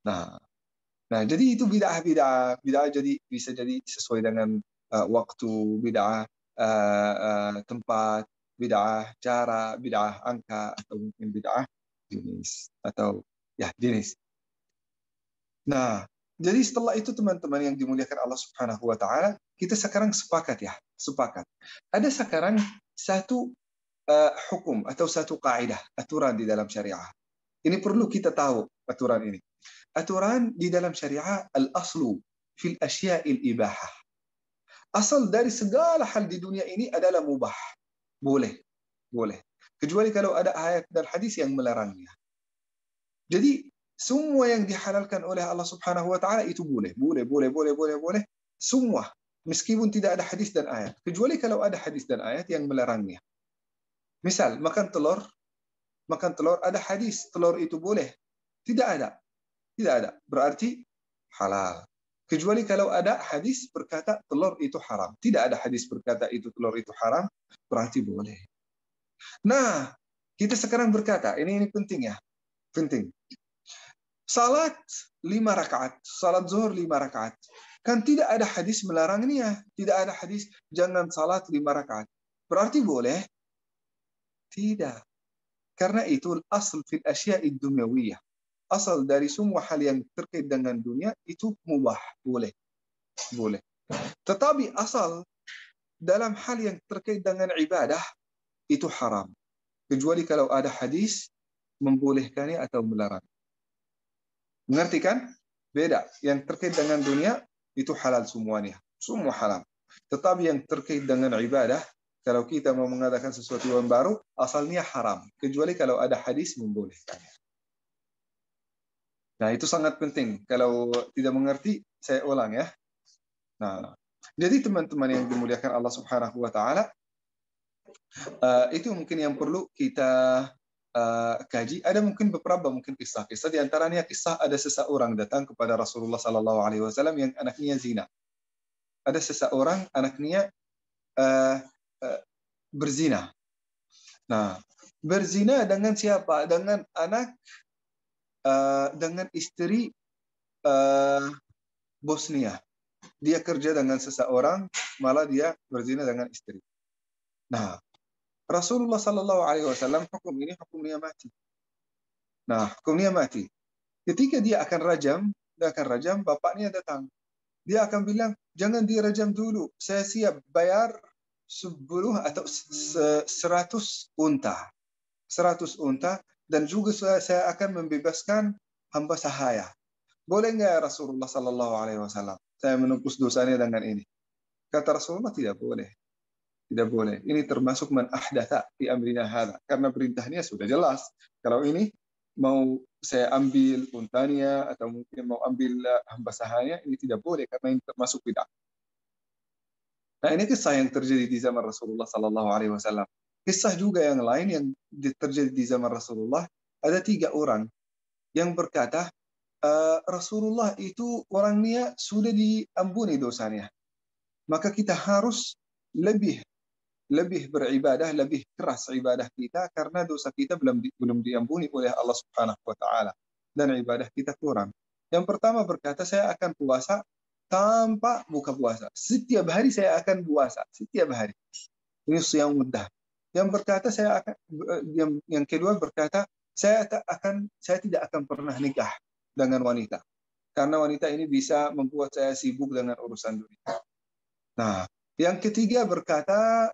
Nah, jadi itu bid'ah jadi bisa jadi sesuai dengan waktu, bid'ah tempat, bid'ah cara, bid'ah angka, atau mungkin bid'ah jenis atau ya jenis. Nah, jadi setelah itu teman-teman yang dimuliakan Allah Subhanahu wa taala, kita sekarang sepakat ya, sepakat. Ada sekarang satu hukum atau satu kaidah, aturan di dalam syariah. Ini perlu kita tahu aturan ini. Aturan di dalam syariah al-aslu fil asya'il ibahah. Asal dari segala hal di dunia ini adalah mubah. Boleh, boleh. Kecuali kalau ada ayat dan hadis yang melarangnya. Jadi semua yang dihalalkan oleh Allah Subhanahu wa taala itu boleh, boleh, boleh, boleh, boleh, boleh. Semua meskipun tidak ada hadis dan ayat. Kecuali kalau ada hadis dan ayat yang melarangnya. Misal makan telur ada hadis telur itu boleh. Tidak ada. Tidak ada. Berarti halal. Kecuali kalau ada hadis berkata telur itu haram. Tidak ada hadis berkata itu telur itu haram, berarti boleh. Nah, kita sekarang berkata, ini penting ya. Penting. Salat 5 rakaat, salat zuhur 5 rakaat. Kan tidak ada hadis melarangnya. Tidak ada hadis jangan salat 5 rakaat. Berarti boleh? Tidak. Karena itu asal fil asya'id dunyawiyah. Asal dari semua hal yang terkait dengan dunia itu mubah, boleh. Boleh. Tetapi asal dalam hal yang terkait dengan ibadah itu haram. Kecuali kalau ada hadis membolehkannya atau melarang. Mengerti kan? Beda. Yang terkait dengan dunia itu halal semuanya. Semua halal. Tetapi yang terkait dengan ibadah, kalau kita mau mengadakan sesuatu yang baru, asalnya haram. Kecuali kalau ada hadis membolehkannya. Nah, itu sangat penting. Kalau tidak mengerti, saya ulang ya. Nah, jadi teman-teman yang dimuliakan Allah Subhanahu wa taala, itu mungkin yang perlu kita kaji. Ada mungkin beberapa mungkin kisah-kisah, di antaranya kisah ada seseorang datang kepada Rasulullah sallallahu alaihi wasallam yang anaknya zina. Ada seseorang anaknya berzina. Nah, berzina dengan siapa? Dengan anak dengan istri bosnya. Dia kerja dengan seseorang, malah dia berzina dengan istri. Nah, Rasulullah sallallahu alaihi wasallam hukumnya mati. Nah, hukumnya mati. Ketika dia akan rajam, bapaknya datang. Dia akan bilang, jangan dirajam dulu. Saya siap bayar 10 atau 100 unta. 100 unta dan juga saya akan membebaskan hamba sahaya. Boleh nggak Rasulullah sallallahu alaihi wasallam? Saya menembus dosanya dengan ini. Kata Rasulullah tidak boleh. Tidak boleh. Ini termasuk man ahdatha fi amrina hadza. Karena perintahnya sudah jelas. Kalau ini mau saya ambil untanya atau mungkin mau ambil hamba sahaya, ini tidak boleh karena ini termasuk bid'ah. Nah, ini kisah yang terjadi di zaman Rasulullah sallallahu alaihi wasallam. Kisah juga yang lain yang terjadi di zaman Rasulullah, ada 3 orang yang berkata, Rasulullah itu orangnya sudah diampuni dosanya. Maka kita harus lebih beribadah, lebih keras ibadah kita karena dosa kita belum diampuni oleh Allah Subhanahu wa taala dan ibadah kita kurang. Yang pertama berkata, saya akan puasa tanpa buka puasa. Setiap hari saya akan puasa, setiap hari. Ini yang mudah. Yang berkata yang kedua berkata, saya tidak akan pernah nikah dengan wanita. Karena wanita ini bisa membuat saya sibuk dengan urusan dunia. Nah, yang ketiga berkata,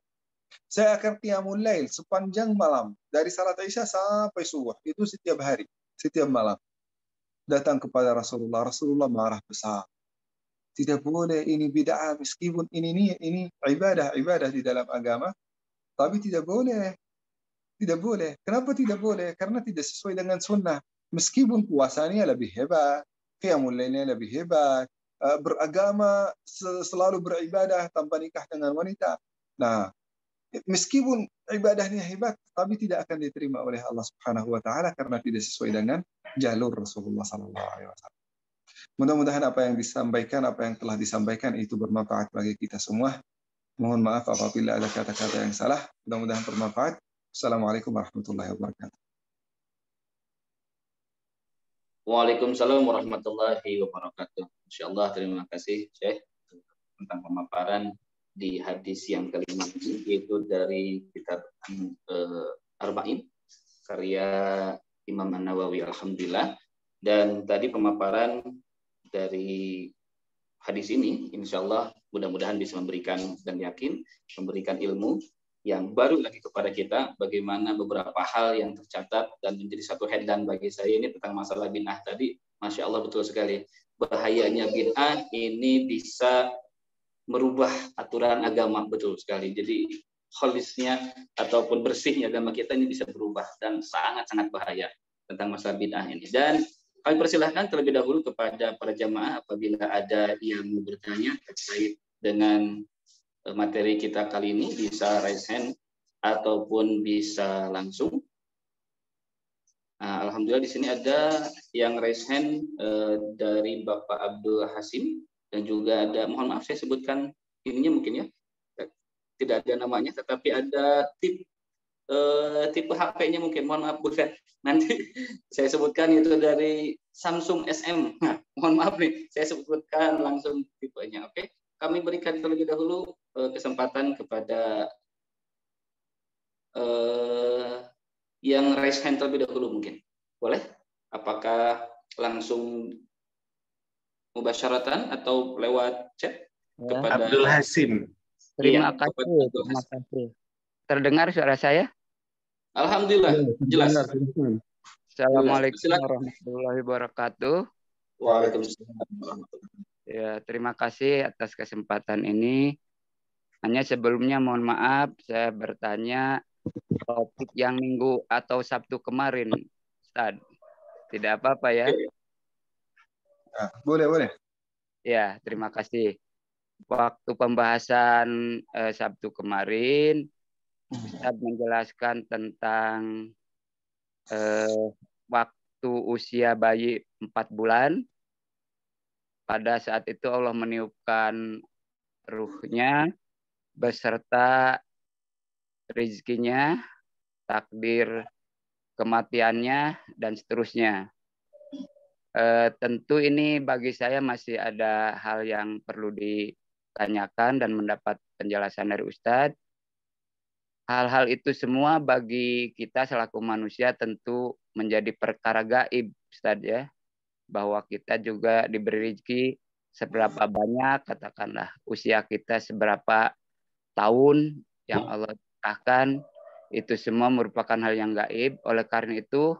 saya akan qiyamul lail sepanjang malam. Dari salat Isya sampai subuh. Itu setiap hari, setiap malam. Datang kepada Rasulullah. Rasulullah marah besar. Tidak boleh, ini bid'ah. Meskipun ini ibadah di dalam agama. Tapi tidak boleh. Tidak boleh. Kenapa tidak boleh? Karena tidak sesuai dengan sunnah. Meskipun puasanya lebih hebat. Qiyamul lailnya lebih hebat. Beragama, selalu beribadah tanpa nikah dengan wanita. Nah, meskipun ibadahnya hebat, tapi tidak akan diterima oleh Allah Subhanahu wa taala karena tidak sesuai dengan jalur Rasulullah sallallahu alaihi wasallam. Mudah-mudahan apa yang disampaikan, apa yang telah disampaikan itu bermanfaat bagi kita semua. Mohon maaf apabila ada kata-kata yang salah. Mudah-mudahan bermanfaat. Assalamualaikum warahmatullahi wabarakatuh. Waalaikumsalam warahmatullahi wabarakatuh. Insyaallah terima kasih Syekh tentang pemaparan di hadis yang kelima ini, yaitu dari kitab Arba'in karya Imam An-Nawawi, alhamdulillah. Dan tadi pemaparan dari hadis ini, insya Allah mudah-mudahan bisa memberikan dan yakin memberikan ilmu yang baru lagi kepada kita, bagaimana beberapa hal yang tercatat dan menjadi satu headline bagi saya ini tentang masalah bid'ah tadi. Masya Allah, betul sekali. Bahayanya bid'ah ini bisa merubah aturan agama, betul sekali. Jadi holisnya ataupun bersihnya agama kita ini bisa berubah dan sangat-sangat bahaya tentang masalah bid'ah ini. Dan kami persilahkan terlebih dahulu kepada para jamaah apabila ada yang mau bertanya terkait dengan materi kita kali ini, bisa raise hand ataupun bisa langsung. Alhamdulillah di sini ada yang raise hand dari Bapak Abdul Hasim, dan juga ada, mohon maaf saya sebutkan ininya mungkin ya, tidak ada namanya, tetapi ada tipe HP-nya mungkin, mohon maaf bukan, nanti saya sebutkan itu dari Samsung SM. Nah, mohon maaf nih, saya sebutkan langsung tipenya. Oke, kami berikan terlebih dahulu kesempatan kepada yang raise hand terlebih dahulu mungkin. Boleh? Apakah langsung mubasyaratan atau lewat chat kepada Abdul Hasim? Terima kasih. Terdengar suara saya? Alhamdulillah, jelas. Assalamualaikum warahmatullahi wabarakatuh. Waalaikumsalam. Ya, terima kasih atas kesempatan ini. Hanya sebelumnya mohon maaf, saya bertanya topik yang minggu atau Sabtu kemarin, Ustaz. Tidak apa-apa ya? Boleh. Ya, terima kasih. Waktu pembahasan Sabtu kemarin, Ustaz menjelaskan tentang waktu usia bayi 4 bulan. Pada saat itu Allah meniupkan ruhnya beserta rezekinya, takdir kematiannya, dan seterusnya. Tentu ini bagi saya masih ada hal yang perlu ditanyakan dan mendapat penjelasan dari Ustadz. Hal-hal itu semua bagi kita selaku manusia tentu menjadi perkara gaib, Ustadz ya. Bahwa kita juga diberi rezeki seberapa banyak, katakanlah usia kita seberapa tahun yang Allah ciptakan, itu semua merupakan hal yang gaib. Oleh karena itu,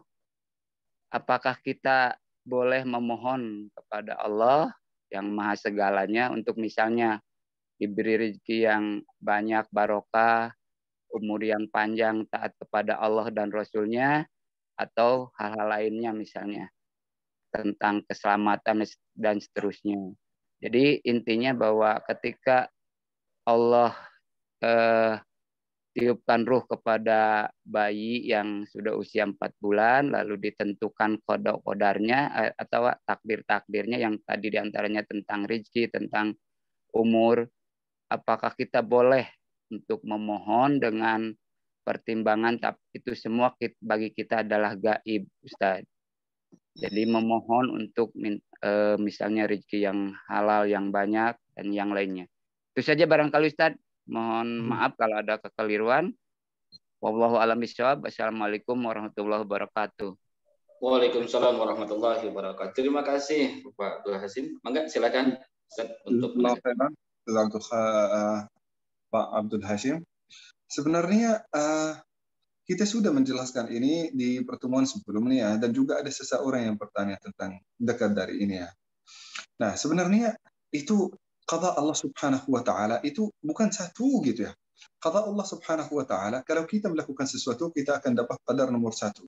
apakah kita boleh memohon kepada Allah yang maha segalanya untuk misalnya diberi rezeki yang banyak, barokah, umur yang panjang, taat kepada Allah dan Rasul-Nya, atau hal-hal lainnya misalnya tentang keselamatan dan seterusnya. Jadi intinya bahwa ketika Allah tiupkan ruh kepada bayi yang sudah usia 4 bulan, lalu ditentukan kodok-kodarnya atau takdir-takdirnya yang tadi diantaranya tentang rezeki, tentang umur, apakah kita boleh untuk memohon dengan pertimbangan itu semua bagi kita adalah gaib, Ustaz. Jadi memohon untuk misalnya rezeki yang halal, yang banyak, dan yang lainnya. Itu saja barangkali Ustaz. Mohon maaf kalau ada kekeliruan. Wallahu a'lam bishawab. Assalamualaikum warahmatullahi wabarakatuh. Waalaikumsalam warahmatullahi wabarakatuh. Terima kasih Pak Abdul Hasim. Mangga silakan Ustaz untuk Pak Abdul Hasim. Sebenarnya kita sudah menjelaskan ini di pertemuan sebelumnya dan juga ada seseorang yang bertanya tentang dekat dari ini ya. Nah, sebenarnya itu qada Allah Subhanahu wa taala itu bukan satu gitu ya. Qada Allah Subhanahu wa taala, kalau kita melakukan sesuatu kita akan dapat qadar nomor 1.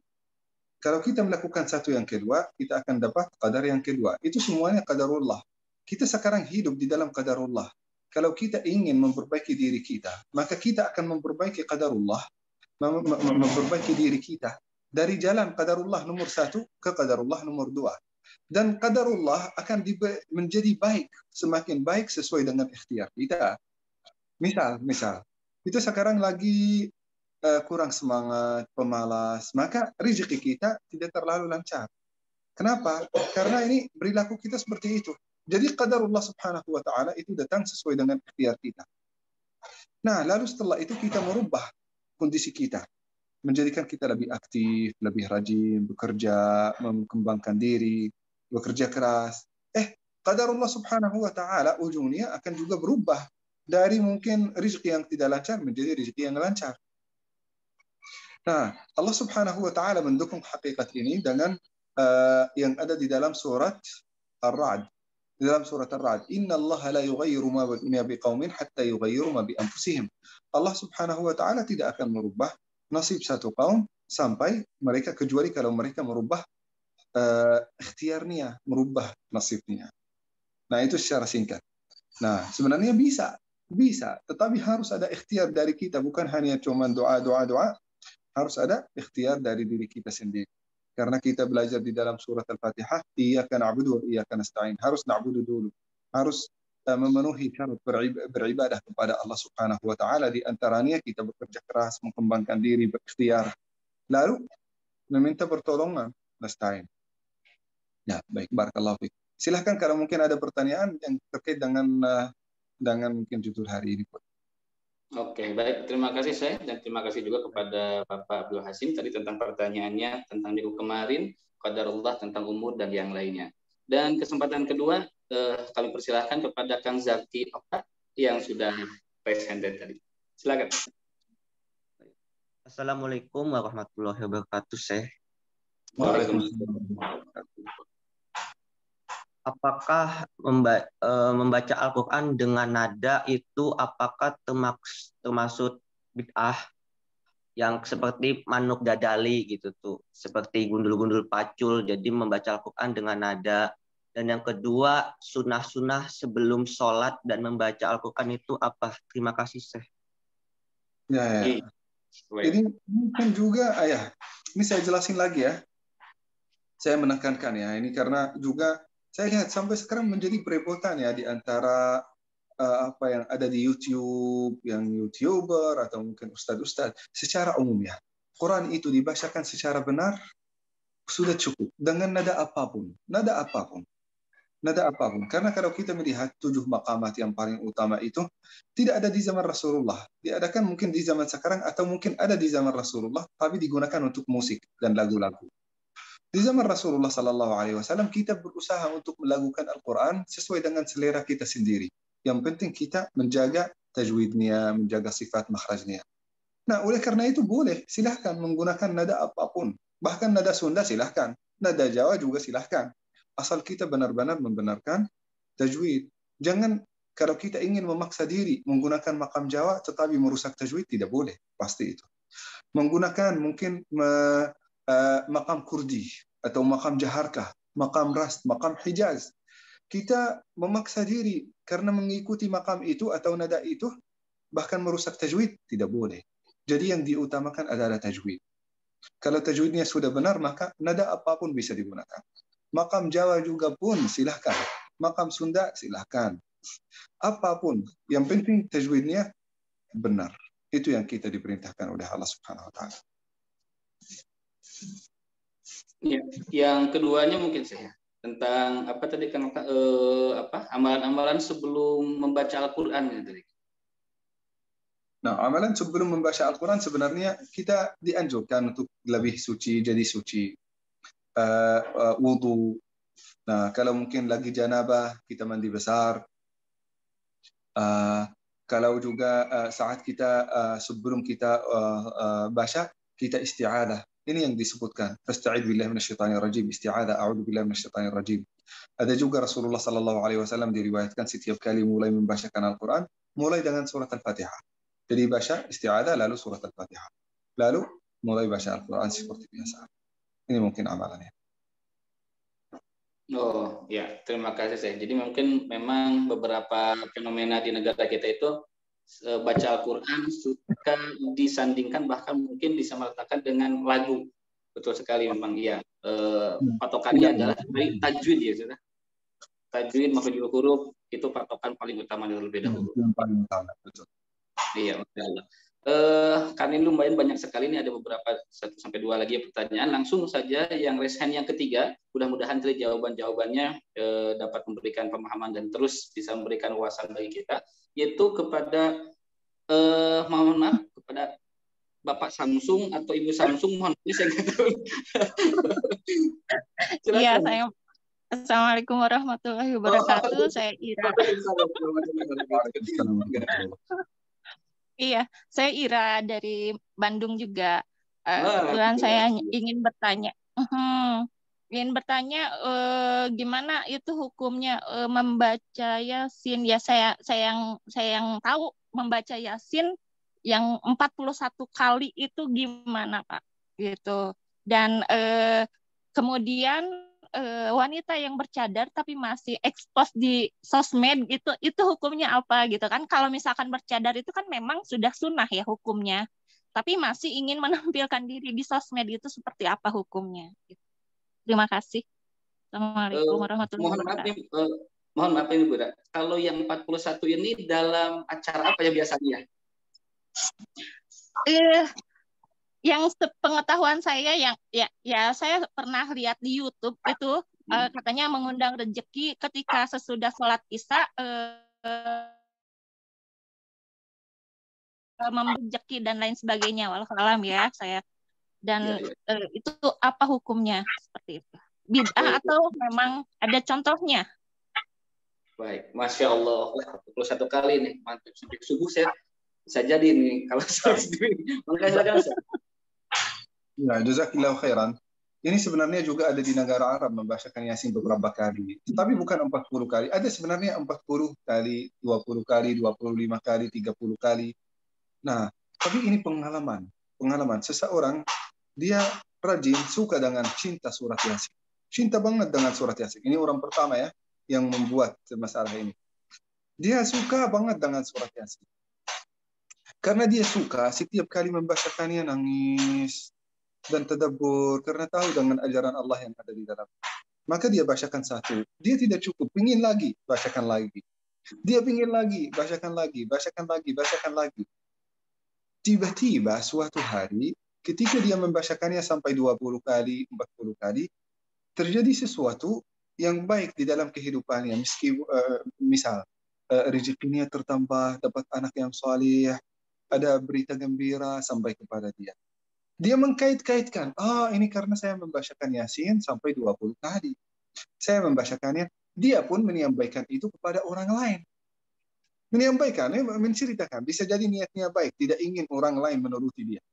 Kalau kita melakukan satu yang kedua, kita akan dapat qadar yang kedua. Itu semuanya qadarullah. Kita sekarang hidup di dalam qadarullah. Kalau kita ingin memperbaiki diri kita, maka kita akan memperbaiki qadarullah, memperbaiki diri kita dari jalan qadarullah nomor 1 ke qadarullah nomor 2. Dan qadarullah akan menjadi baik, semakin baik sesuai dengan ikhtiar kita. Misal, kita sekarang lagi kurang semangat, pemalas, maka rezeki kita tidak terlalu lancar. Kenapa? Karena ini perilaku kita seperti itu. Jadi qadarullah Subhanahu wa taala itu datang sesuai dengan ikhtiar kita. Nah, lalu setelah itu kita merubah kondisi kita, menjadikan kita lebih aktif, lebih rajin, bekerja, mengembangkan diri, bekerja keras. Qadarullah subhanahu wa ta'ala ujungnya akan juga berubah dari mungkin rezeki yang tidak lancar menjadi rezeki yang lancar. Nah, Allah subhanahu wa ta'ala mendukung hakikat ini dengan yang ada di dalam surat Ar-Ra'd. Di dalam surat Ar-Ra'd, Inna Allah la yughayyiru ma biqaumin hatta yughayyiru ma bi anfusihim. Allah subhanahu wa ta'ala tidak akan merubah nasib satu kaum sampai mereka, kecuali kalau mereka merubah ikhtiarnya, merubah nasibnya. Nah, itu secara singkat. Nah, sebenarnya bisa, tetapi harus ada ikhtiar dari kita, bukan hanya cuma doa, harus ada ikhtiar dari diri kita sendiri. Karena kita belajar di dalam surat Al-Fatihah, iyyaka na'budu wa iyyaka nasta'in. Harus na'budu dulu. Harus memenuhi syarat beribadah kepada Allah Subhanahu wa taala, di antaranya kita bekerja keras, mengembangkan diri, berikhtiar. Lalu meminta pertolongan, nasta'in. Ya, baik, barakallahu fiik. Silahkan kalau mungkin ada pertanyaan yang terkait dengan mungkin judul hari ini. Oke, baik. Terima kasih saya, dan terima kasih juga kepada Bapak Abdul Hasim tadi tentang pertanyaannya tentang minggu kemarin, qadarullah, tentang umur dan yang lainnya. Dan kesempatan kedua kami persilahkan kepada Kang Zaki Oka yang sudah raise hand tadi. Silakan. Assalamualaikum warahmatullahi wabarakatuh, Syekh. Waalaikumsalam. Apakah membaca Al-Quran dengan nada itu apakah termasuk bid'ah yang seperti manuk dadali gitu tuh, seperti gundul-gundul pacul, jadi membaca Al-Quran dengan nada. Dan yang kedua, sunnah-sunnah sebelum sholat dan membaca Al-Quran itu apa? Terima kasih, Syekh. Ya. Ini mungkin juga, ini saya jelasin lagi ya. Saya menekankan ya, ini karena juga saya lihat sampai sekarang menjadi perebutan ya di antara apa yang ada di YouTube, yang YouTuber atau mungkin ustadz-ustadz secara umum ya. Quran itu dibacakan secara benar sudah cukup dengan nada apapun. Karena kalau kita melihat 7 maqamat yang paling utama itu tidak ada di zaman Rasulullah. Diadakan mungkin di zaman sekarang atau mungkin ada di zaman Rasulullah tapi digunakan untuk musik dan lagu-lagu. Di zaman Rasulullah Sallallahu Alaihi Wasallam kita berusaha untuk melakukan Al-Quran sesuai dengan selera kita sendiri. Yang penting kita menjaga tajwidnya, menjaga sifat makhrajnya. Nah, oleh karena itu boleh, silahkan menggunakan nada apapun. Bahkan nada Sunda silahkan, nada Jawa juga silahkan. Asal kita benar-benar membenarkan tajwid. Jangan kalau kita ingin memaksa diri menggunakan maqam Jawa tetapi merusak tajwid, tidak boleh, pasti itu. Menggunakan mungkin maqam Kurdi atau maqam Jaharkah, maqam Rast, maqam Hijaz. Kita memaksa diri karena mengikuti maqam itu atau nada itu bahkan merusak tajwid, tidak boleh. Jadi yang diutamakan adalah tajwid. Kalau tajwidnya sudah benar maka nada apapun bisa digunakan. Maqam Jawa juga pun silahkan, maqam Sunda silahkan. Apapun, yang penting tajwidnya benar. Itu yang kita diperintahkan oleh Allah Subhanahu wa taala. Ya, yang keduanya mungkin saya tentang apa tadi kan amalan-amalan sebelum membaca Al-Qur'an tadi. Nah, amalan sebelum membaca Al-Quran sebenarnya kita dianjurkan untuk lebih suci, jadi suci. Wudu. Nah, kalau mungkin lagi janabah, kita mandi besar. Kalau juga saat kita sebelum kita baca, kita isti'adah. Ini yang disebutkan. Fasta'id billahi minasyaitonir rajim. Isti'adah, a'udzu billahi minasyaitonir rajim. Ada juga Rasulullah sallallahu alaihi wasallam diriwayatkan setiap kali mulai membacakan Al-Quran, mulai dengan surat Al-Fatihah. Jadi baca isti'adah lalu surat Al-Fatihah. Lalu mulai baca Al-Quran seperti biasa. Ini mungkin amalannya. Oh ya, terima kasih saya. Jadi mungkin memang beberapa fenomena di negara kita itu baca Al-Quran suka disandingkan, bahkan mungkin disamaratakan dengan lagu. Betul sekali memang iya. Patokannya adalah tajwid ya sudah. Tajwid makhrajul huruf itu patokan paling utama terlebih dahulu. Yang paling utama, betul. Iya, Allah. Karena ini lumayan banyak sekali, ini ada beberapa 1 sampai 2 lagi pertanyaan. Langsung saja yang raise hand yang ketiga, mudah-mudahan tadi jawabannya dapat memberikan pemahaman dan terus bisa memberikan wawasan bagi kita, yaitu kepada mohon maaf kepada Bapak Samsung atau Ibu Samsung, mohon maaf saya nggak tahu. Iya, Silakan. saya. Assalamualaikum warahmatullahi wabarakatuh. Saya Ira. Iya, saya Ira dari Bandung juga. Kebetulan saya ingin bertanya. Ingin bertanya gimana itu hukumnya membaca Yasin? Ya saya yang tahu membaca Yasin yang 41 kali itu gimana, Pak? Gitu. Dan kemudian wanita yang bercadar tapi masih expose di sosmed gitu, itu hukumnya apa gitu kan? Kalau misalkan bercadar itu kan memang sudah sunnah ya hukumnya, tapi masih ingin menampilkan diri di sosmed itu seperti apa hukumnya? Gitu. Terima kasih. Assalamualaikum warahmatullahi wabarakatuh. Mohon maaf ini Bu. Kalau yang 41 ini dalam acara apa ya biasanya? Yang pengetahuan saya yang ya saya pernah lihat di YouTube itu katanya mengundang rezeki ketika sesudah sholat isya rezeki dan lain sebagainya. Wallahualam ya saya. Dan itu apa hukumnya seperti itu? Bid'ah atau memang ada contohnya? Baik, Masya Allah, 41 kali nih, mantap sampai subuh saya bisa jadi nih kalau sholat sendiri. Makanya silakan Ustaz. Ya, jazakillahu khairan. Ini sebenarnya juga ada di negara Arab membacakan Yasin beberapa kali. Tetapi bukan 40 kali. Ada sebenarnya 40 kali, 20 kali, 25 kali, 30 kali. Nah, tapi ini pengalaman. Pengalaman seseorang, dia rajin, suka dengan cinta surat Yasin. Cinta banget dengan surat Yasin. Ini orang pertama ya yang membuat masalah ini. Dia suka banget dengan surat Yasin. Karena dia suka, setiap kali membacakannya nangis dan tadabbur karena tahu dengan ajaran Allah yang ada di dalam. Maka dia bacakan satu. Dia tidak cukup, ingin lagi, bacakan lagi. Dia ingin lagi, bacakan lagi, bacakan lagi, bacakan lagi. Tiba-tiba suatu hari, ketika dia membacakannya sampai 20 kali, 40 kali, terjadi sesuatu yang baik di dalam kehidupannya. Misal, rezekinya tertambah, dapat anak yang saleh, ada berita gembira sampai kepada dia. Dia mengkait-kaitkan, ini karena saya membacakan Yasin sampai 20 kali. Saya membacakannya, dia pun menyampaikan itu kepada orang lain. Menyampaikannya, menceritakan, bisa jadi niatnya baik, tidak ingin orang lain menuruti dia.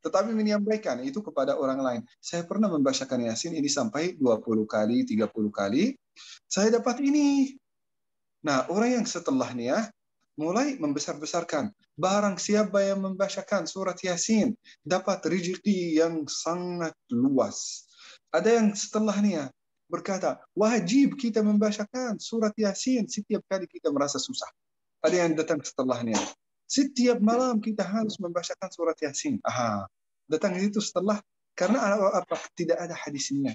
Tetapi menyampaikan itu kepada orang lain. Saya pernah membacakan Yasin ini sampai 20 kali, 30 kali, saya dapat ini. Nah, orang yang setelahnya mulai membesar-besarkan. Barang siapa yang membacakan surat Yasin dapat rezeki yang sangat luas. Ada yang setelahnya berkata, wajib kita membacakan surat Yasin setiap kali kita merasa susah. Ada yang datang setelahnya. Setiap malam kita harus membacakan surat Yasin. Datang itu setelah, karena apa? Tidak ada hadisnya.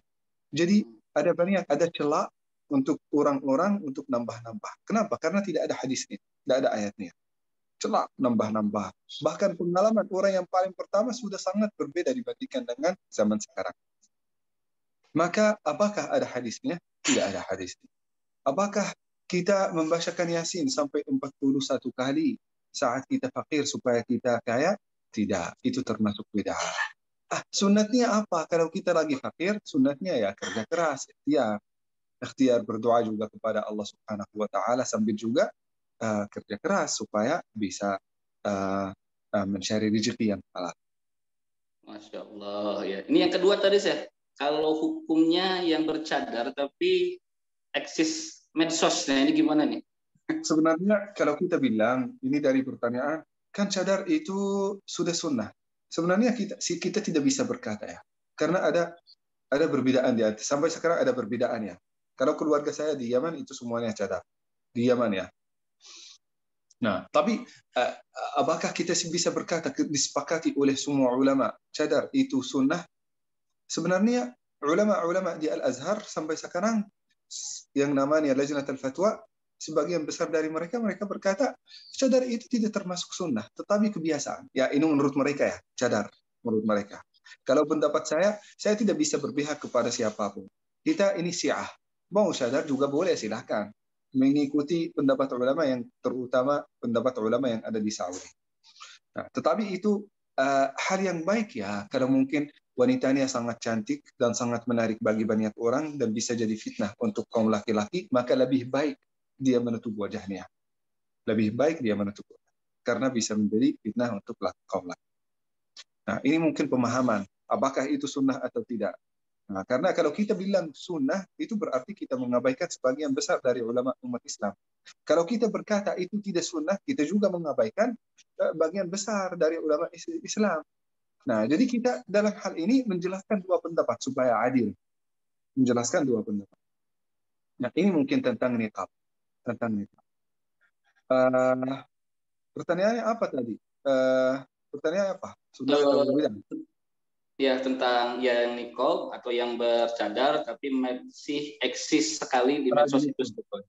Jadi ada banyak, ada celah untuk orang-orang untuk nambah-nambah. Kenapa? Karena tidak ada hadisnya, tidak ada ayatnya. Celah nambah-nambah. Bahkan pengalaman orang yang paling pertama sudah sangat berbeda dibandingkan dengan zaman sekarang. Maka apakah ada hadisnya? Tidak ada hadisnya. Apakah kita membacakan Yasin sampai 41 kali saat kita fakir supaya kita kaya? Tidak, itu termasuk bid'ah. Sunatnya apa? Kalau kita lagi fakir, sunatnya ya kerja keras, ikhtiar berdoa juga kepada Allah Subhanahu wa taala sambil juga kerja keras supaya bisa mencari rezeki yang halal. Masya Allah ya. Ini yang kedua tadi saya. Kalau hukumnya yang bercadar tapi eksis medsosnya ini gimana nih? Sebenarnya kalau kita bilang ini dari pertanyaan, kan cadar itu sudah sunnah. Sebenarnya kita tidak bisa berkata ya, karena ada perbedaan di atas. Sampai sekarang ada perbedaan ya. Kalau keluarga saya di Yaman itu semuanya cadar di Yaman ya. Nah, tapi apakah kita bisa berkata disepakati oleh semua ulama cadar itu sunnah? Sebenarnya ulama-ulama di Al-Azhar sampai sekarang yang namanya Lajnat al-Fatwa, sebagian besar dari mereka berkata cadar itu tidak termasuk sunnah, tetapi kebiasaan. Ya, ini menurut mereka ya, cadar menurut mereka. Kalau pendapat saya tidak bisa berpihak kepada siapapun. Kita ini Syiah, mau cadar juga boleh, silahkan mengikuti pendapat ulama yang terutama pendapat ulama yang ada di Saudi. Nah, tetapi itu hal yang baik ya, kalau mungkin wanitanya sangat cantik dan sangat menarik bagi banyak orang dan bisa jadi fitnah untuk kaum laki-laki, maka lebih baik dia menutup wajahnya. Lebih baik dia menutup wajah. Karena bisa menjadi fitnah untuk kaum laki. Nah, ini mungkin pemahaman. Apakah itu sunnah atau tidak? Nah, karena kalau kita bilang sunnah, itu berarti kita mengabaikan sebagian besar dari ulama umat Islam. Kalau kita berkata itu tidak sunnah, kita juga mengabaikan bagian besar dari ulama Islam. Nah, jadi kita dalam hal ini menjelaskan dua pendapat supaya adil. Menjelaskan dua pendapat. Nah, ini mungkin tentang niqab. Tentang niqab. Pertanyaannya apa tadi? Pertanyaannya apa? Sudah bilang. Ya, tentang yang niqab atau yang bercadar tapi masih eksis sekali di medsos itu sebetulnya.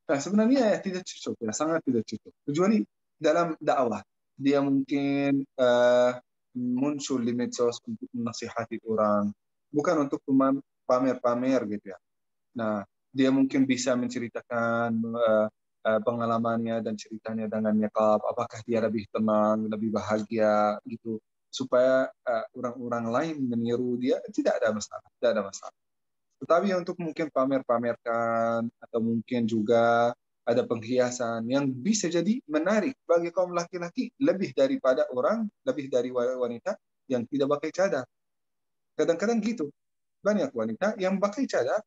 Nah, sebenarnya ya tidak cocok, ya sangat tidak cocok. Kecuali dalam dakwah, dia mungkin muncul di medsos untuk menasihati orang, bukan untuk cuma pamer-pamer gitu ya. Nah, dia mungkin bisa menceritakan pengalamannya dan ceritanya dengan niqab, apakah dia lebih tenang, lebih bahagia gitu, supaya orang-orang lain meniru dia, tidak ada masalah, tidak ada masalah. Tetapi untuk mungkin pamer-pamerkan atau mungkin juga ada penghiasan yang bisa jadi menarik bagi kaum laki-laki lebih daripada lebih dari wanita yang tidak pakai cadar. Kadang-kadang gitu. Banyak wanita yang pakai cadar,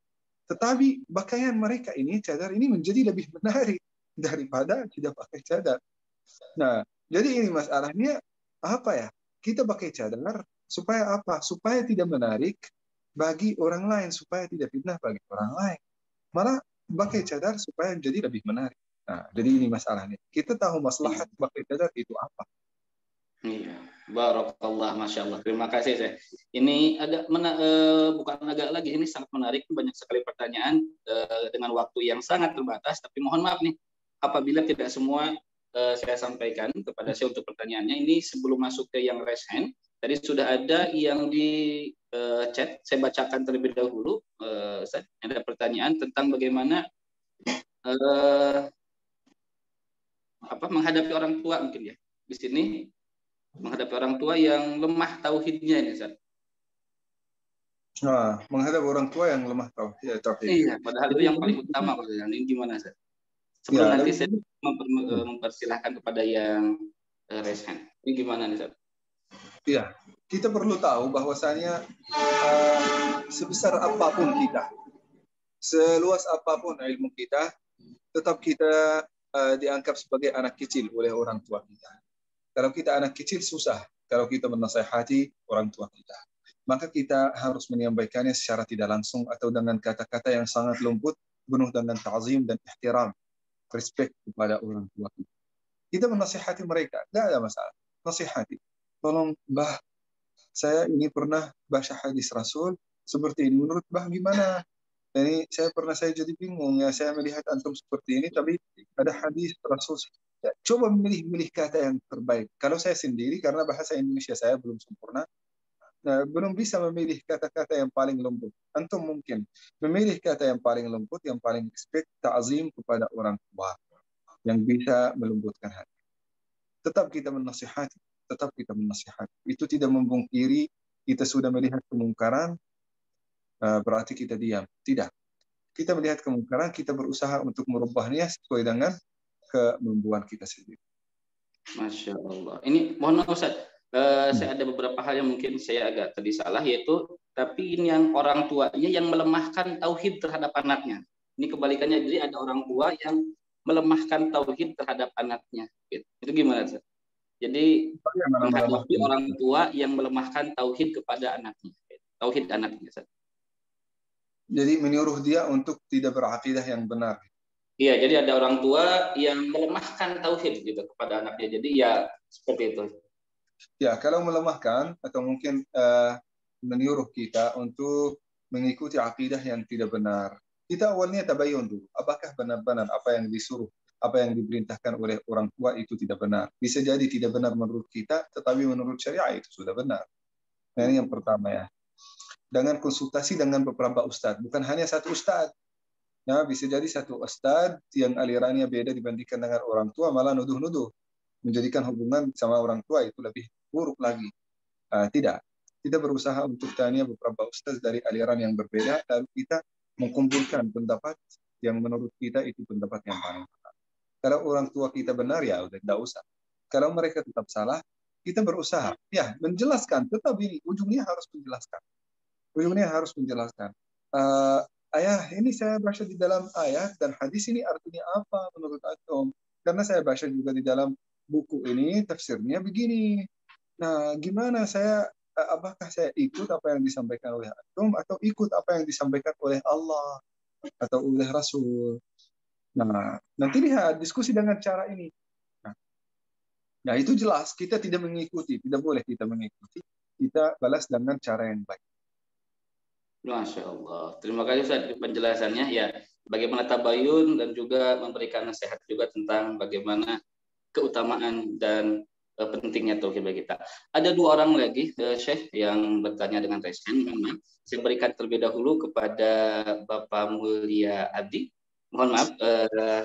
tetapi pakaian mereka ini, cadar ini menjadi lebih menarik daripada tidak pakai cadar. Nah, jadi ini masalahnya apa ya? Kita pakai cadar supaya apa? Supaya tidak menarik bagi orang lain, supaya tidak fitnah bagi orang lain. Malah pakai cadar supaya jadi lebih menarik. Nah, jadi ini masalahnya. Kita tahu maslahat pakai cadar itu apa. Iya, barakallah, masya Allah. Terima kasih saya. Ini agak bukan agak lagi, ini sangat menarik. Banyak sekali pertanyaan dengan waktu yang sangat terbatas. Tapi mohon maaf nih, apabila tidak semua saya sampaikan kepada saya untuk pertanyaannya. Ini sebelum masuk ke yang raise hand, tadi sudah ada yang di chat. Saya bacakan terlebih dahulu. Ada pertanyaan tentang bagaimana menghadapi orang tua mungkin ya. Di sini menghadapi orang tua yang lemah tauhidnya ini, Ustaz. Nah, menghadapi orang tua yang lemah tauhid. Iya, padahal itu yang paling utama. Ini gimana, Ustaz? Sebelum ya, nanti saya mempersilahkan kepada yang raise hand. Ini gimana nih, Ustaz? Iya, kita perlu tahu bahwasanya sebesar apapun kita, seluas apapun ilmu kita, tetap kita dianggap sebagai anak kecil oleh orang tua kita. Kalau kita anak kecil susah kalau kita menasihati orang tua kita. Maka kita harus menyampaikannya secara tidak langsung atau dengan kata-kata yang sangat lembut, penuh dengan ta'zim dan ihtiram, respect kepada orang tua kita. Kita menasihati mereka, tidak ada masalah. Nasihati. Tolong, Bah, saya ini pernah baca hadis Rasul seperti ini. Menurut Bah gimana? Ini saya jadi bingung ya. Saya melihat antum seperti ini, tapi ada hadis Rasul. Ya, coba memilih kata yang terbaik. Kalau saya sendiri, karena bahasa Indonesia saya belum sempurna, belum bisa memilih kata-kata yang paling lembut. Antum mungkin memilih kata yang paling lembut, yang paling respect, ta'zim kepada orang tua, yang bisa melembutkan hati. Tetap kita menasihati, Itu tidak membungkiri kita sudah melihat kemungkaran, berarti kita diam. Tidak. Kita melihat kemungkaran, kita berusaha untuk merubahnya sesuai dengan kemampuan kita sendiri. Masya Allah. Ini mohon maaf, Ustaz. Saya ada beberapa hal yang mungkin saya agak tadi salah, yaitu tapi ini yang orang tuanya yang melemahkan tauhid terhadap anaknya. Ini kebalikannya, jadi ada orang tua yang melemahkan tauhid terhadap anaknya. Itu gimana, Ustaz? Jadi menghadapi orang tua yang melemahkan tauhid kepada anaknya, tauhid anaknya, Ustaz. Jadi menyuruh dia untuk tidak berakidah yang benar. Iya, jadi ada orang tua yang melemahkan tauhid gitu kepada anaknya. Jadi ya seperti itu. Ya, kalau melemahkan atau mungkin menyuruh kita untuk mengikuti akidah yang tidak benar. Kita awalnya tabayun dulu. Apakah benar-benar apa yang disuruh, apa yang diperintahkan oleh orang tua itu tidak benar? Bisa jadi tidak benar menurut kita, tetapi menurut syariah itu sudah benar. Nah, ini yang pertama ya. Dengan konsultasi dengan beberapa ustadz, bukan hanya satu ustadz. Nah, bisa jadi satu ustadz yang alirannya beda dibandingkan dengan orang tua, malah nuduh-nuduh. menjadikan hubungan sama orang tua itu lebih buruk lagi. Tidak. Kita berusaha untuk tanya beberapa ustaz dari aliran yang berbeda, lalu kita mengumpulkan pendapat yang menurut kita itu pendapat yang paling benar. Kalau orang tua kita benar, ya udah tidak usah. Kalau mereka tetap salah, kita berusaha ya menjelaskan. Tetap ini ujungnya harus menjelaskan. Ujungnya harus menjelaskan. Ayah, ini saya baca di dalam ayat dan hadis ini artinya apa menurut antum? Karena saya baca juga di dalam buku ini tafsirnya begini. Nah, gimana apakah saya ikut apa yang disampaikan oleh antum atau ikut apa yang disampaikan oleh Allah atau oleh Rasul? Nah, nanti lihat diskusi dengan cara ini. Nah, itu jelas kita tidak mengikuti, tidak boleh kita mengikuti. Kita balas dengan cara yang baik. Masya Allah. Terima kasih Ustaz penjelasannya. Ya, bagaimana tabayun dan juga memberikan nasihat juga tentang bagaimana keutamaan dan pentingnya tauhid bagi kita. Ada dua orang lagi, Syekh, yang bertanya dengan resen. Saya berikan terlebih dahulu kepada Bapak Mulia Abdi. Mohon maaf,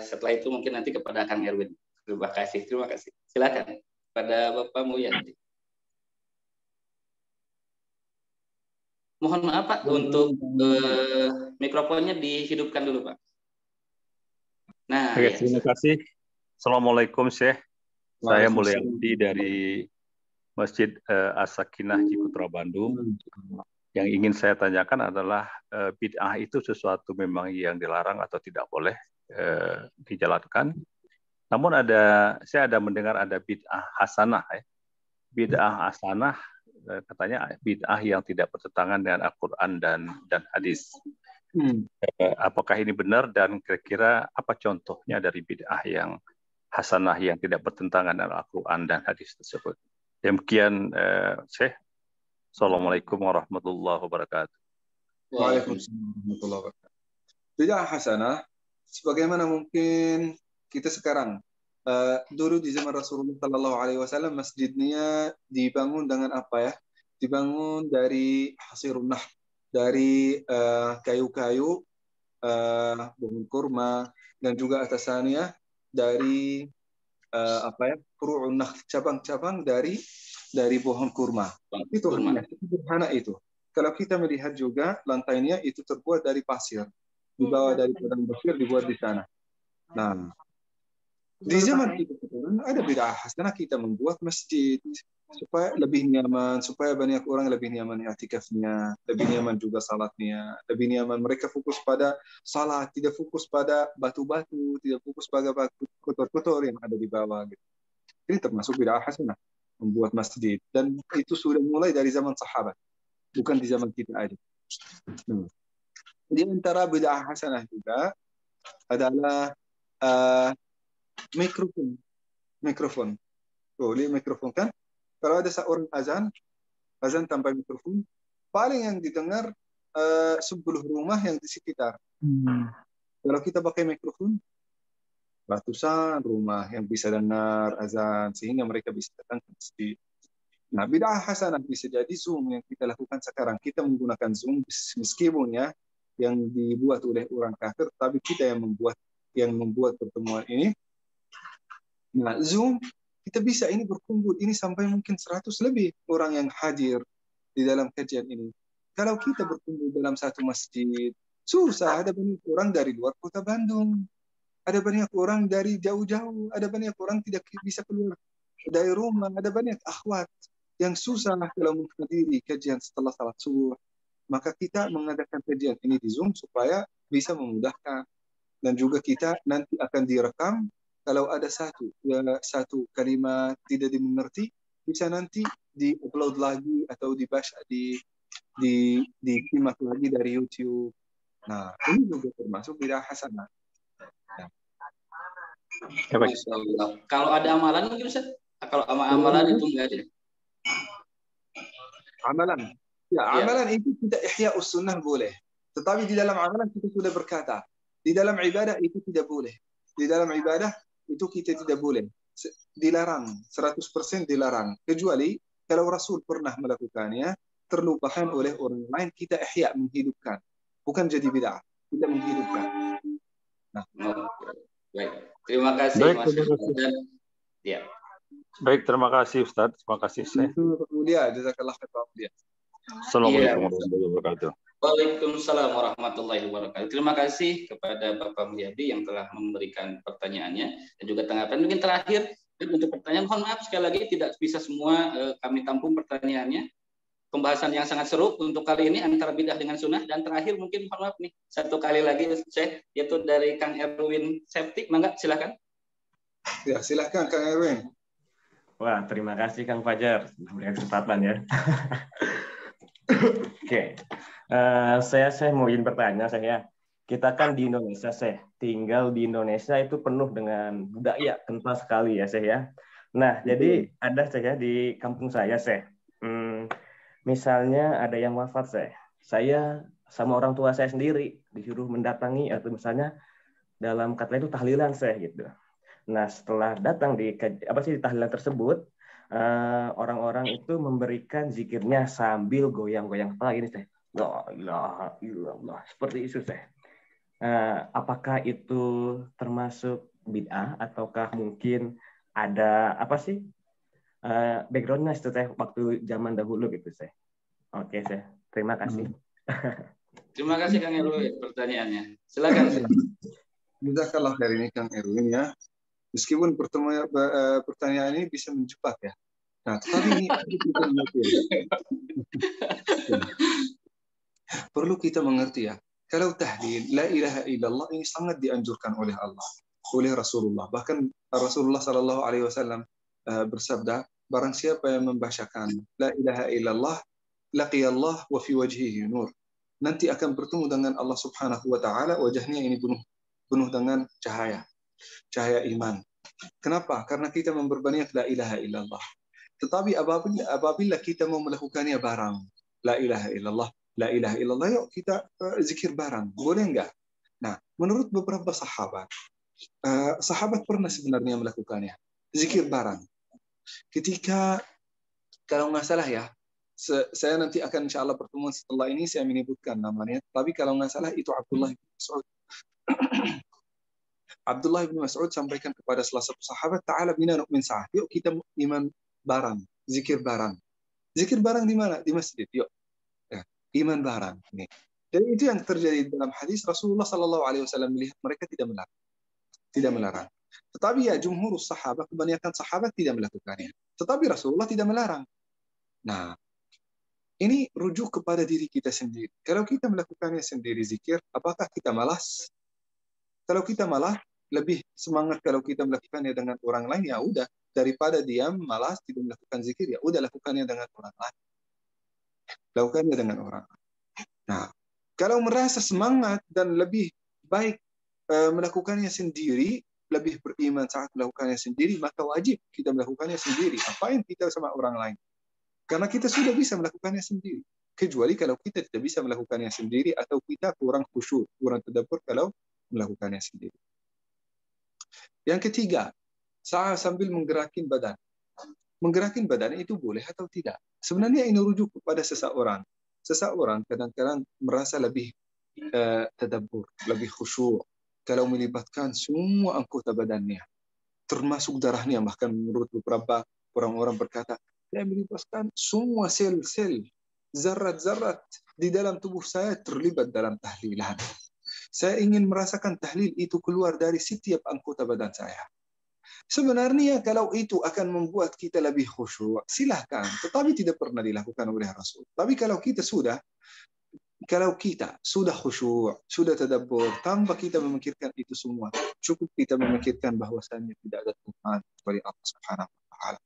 setelah itu mungkin nanti kepada Kang Erwin. Terima kasih. Silakan pada Bapak Mulia Abdi. Mohon maaf Pak, untuk mikrofonnya dihidupkan dulu Pak. Nah, Oke, terima kasih. Assalamualaikum Syekh. Saya Mulia Abdi dari Masjid As-Sakinah Cikutra Bandung. Yang ingin saya tanyakan adalah bid'ah itu sesuatu memang yang dilarang atau tidak boleh dijalankan. Namun saya ada mendengar ada bid'ah hasanah. Bid'ah hasanah katanya bid'ah yang tidak bertentangan dengan Al-Quran dan hadis. Apakah ini benar dan kira-kira apa contohnya dari bid'ah yang hasanah yang tidak bertentangan dengan Al-Quran dan hadis tersebut? Demikian Syekh. Assalamualaikum warahmatullahi wabarakatuh. Waalaikumsalam warahmatullahi wabarakatuh. Bid'ah hasanah sebagaimana mungkin kita sekarang dulu di zaman Rasulullah Sallallahu Alaihi Wasallam masjidnya dibangun dengan apa ya? Dibangun dari hasirun nah, dari kayu-kayu, pohon kurma, dan juga atasannya dari furu'un nah, cabang-cabang dari pohon kurma. Itu hanya sederhana itu. Kalau kita melihat juga lantainya itu terbuat dari pasir, dibawa dari padang pasir dibuat di sana. Nah, di zaman kita ada bid'ah hasanah, kita membuat masjid supaya lebih nyaman, supaya banyak orang lebih nyaman i'tikafnya, lebih nyaman juga salatnya, lebih nyaman mereka fokus pada salat, tidak fokus pada batu-batu, tidak fokus pada batu kotor-kotor yang ada di bawah. Gitu. Ini termasuk bid'ah hasanah, membuat masjid, dan itu sudah mulai dari zaman sahabat, bukan di zaman kita aja. Di antara bid'ah hasanah juga adalah mikrofon. Boleh mikrofon kan? Kalau ada seorang azan tanpa mikrofon, paling yang didengar 10 rumah yang di sekitar. Kalau kita pakai mikrofon, ratusan rumah yang bisa dengar azan sehingga mereka bisa datang ke masjid. Nah, bid'ah hasanah bisa jadi Zoom yang kita lakukan sekarang. Kita menggunakan Zoom meskipun ya yang dibuat oleh orang kafir, tapi kita yang membuat pertemuan ini. Nah, Zoom kita bisa ini berkumpul ini sampai mungkin 100 lebih orang yang hadir di dalam kajian ini. Kalau kita berkumpul dalam satu masjid, susah. Ada banyak orang dari luar kota Bandung, ada banyak orang dari jauh-jauh, ada banyak orang tidak bisa keluar dari rumah, ada banyak akhwat yang susah kalau menghadiri kajian setelah salat subuh. Maka kita mengadakan kajian ini di Zoom supaya bisa memudahkan, dan juga kita nanti akan direkam. Kalau ada satu kalimat tidak dimengerti, bisa nanti di-upload lagi atau dibaca disimak lagi dari YouTube. Nah, ini juga termasuk bid'ah hasanah. Nah. Kalau ada amalan mungkin Ustaz? Kalau amalan itu enggak ada. Amalan. Ya, amalan itu kita ihya sunnah boleh. Tetapi di dalam amalan kita sudah berkata, di dalam ibadah itu tidak boleh. Di dalam ibadah itu kita tidak boleh. Dilarang, 100% dilarang. Kecuali kalau Rasul pernah melakukannya, terlupakan oleh orang lain, kita ihya, menghidupkan. Bukan jadi bid'ah, tidak menghidupkan. Nah. Baik. Terima kasih Mas. Ya. Baik, terima kasih Ustaz. Terima kasih Syekh. Itu mulia, jazakallah khair Pak Mulia. Assalamualaikum warahmatullahi wabarakatuh. Waalaikumsalam warahmatullahi wabarakatuh. Terima kasih kepada Bapak Mulyadi yang telah memberikan pertanyaannya dan juga tanggapan. Mungkin terakhir untuk pertanyaan, mohon maaf sekali lagi tidak bisa semua kami tampung pertanyaannya. Pembahasan yang sangat seru untuk kali ini antara bidah dengan sunnah. Dan terakhir mungkin mohon maaf nih, satu kali lagi Syekh, yaitu dari Kang Erwin Septik, mangga silakan. Ya, silakan Kang Erwin. Wah, terima kasih Kang Fajar memberikan kesempatan ya. Oke, saya mau ingin bertanya saya. Kita kan di Indonesia, saya tinggal di Indonesia itu penuh dengan budaya kental sekali ya, saya. Nah, jadi ada saya di kampung saya, saya. Misalnya ada yang wafat, saya sama orang tua saya sendiri disuruh mendatangi atau misalnya dalam kata itu tahlilan saya gitu. Nah, setelah datang di tahlilan tersebut, orang-orang itu memberikan zikirnya sambil goyang-goyang kepala gini, saya. La ilaha illallah. Seperti itu, saya. Apakah itu termasuk bid'ah ataukah mungkin ada background-nya itu saya waktu zaman dahulu gitu, saya. Oke, saya. Terima kasih. Terima kasih Kang Erwin pertanyaannya. Silakan. Jazakallah khair ini Kang Erwin ya. Meskipun pertanyaan ini bisa menjebak ya. Nah, tetapi ini perlu kita mengerti ya. Kalau tahlil la ilaha illallah ini sangat dianjurkan oleh Allah, oleh Rasulullah. Bahkan Rasulullah sallallahu alaihi wasallam bersabda, barang siapa yang membacakan la ilaha illallah laqiyallah wa fi wajhihi nur. Nanti akan bertemu dengan Allah Subhanahu wa taala, wajahnya ini penuh dengan cahaya iman. Kenapa? Karena kita memperbanyak la ilaha illallah. Tetapi apabila kita mau melakukannya barang, la ilaha illallah, la ilaha illallah, yuk kita zikir barang. Boleh enggak? Nah, menurut beberapa sahabat pernah sebenarnya melakukannya. Zikir barang. Ketika, kalau nggak salah ya, saya nanti akan insya Allah pertemuan setelah ini saya menyebutkan namanya. Tapi kalau nggak salah itu Abdullah bin Mas'ud. Abdullah bin Mas'ud sampaikan kepada salah satu sahabat, ta'ala bina nu'min sa'ah. Yuk kita iman barang, zikir barang. Zikir barang di mana? Di masjid. Yuk. Ya, iman barang. Nih. Jadi itu yang terjadi dalam hadis Rasulullah sallallahu alaihi wasallam melihat mereka tidak melarang. Tetapi ya jumhur sahabat, kebanyakan sahabat tidak melakukannya. Tetapi Rasulullah tidak melarang. Nah, ini rujuk kepada diri kita sendiri. Kalau kita melakukannya sendiri zikir, apakah kita malas? Kalau kita malah lebih semangat kalau kita melakukannya dengan orang lain, ya udah, daripada diam malas tidak melakukan zikir, ya udah lakukannya dengan orang lain. Lakukannya dengan orang lain. Nah, kalau merasa semangat dan lebih baik melakukannya sendiri, lebih beriman saat melakukannya sendiri, maka wajib kita melakukannya sendiri. Apain kita sama orang lain? Karena kita sudah bisa melakukannya sendiri. Kecuali kalau kita tidak bisa melakukannya sendiri atau kita kurang khusyuk, kurang tadabbur kalau melakukannya sendiri. Yang ketiga, sambil menggerakkan badan. Menggerakkan badan itu boleh atau tidak? Sebenarnya ini rujuk kepada seseorang. Seseorang kadang-kadang merasa lebih tadabbur, lebih khusyuk kalau melibatkan semua anggota badannya, termasuk darahnya. Bahkan menurut beberapa orang-orang berkata, saya melibatkan semua sel-sel, zarat-zarat di dalam tubuh saya terlibat dalam tahlilan. Saya ingin merasakan tahlil itu keluar dari setiap anggota badan saya. Sebenarnya kalau itu akan membuat kita lebih khusyuk, silahkan. Tetapi tidak pernah dilakukan oleh Rasul. Tapi kalau kita sudah khusyuk, sudah tadabbur, tanpa kita memikirkan itu semua, cukup kita memikirkan bahwasannya tidak ada Tuhan kecuali Allah Subhanahu wa taala.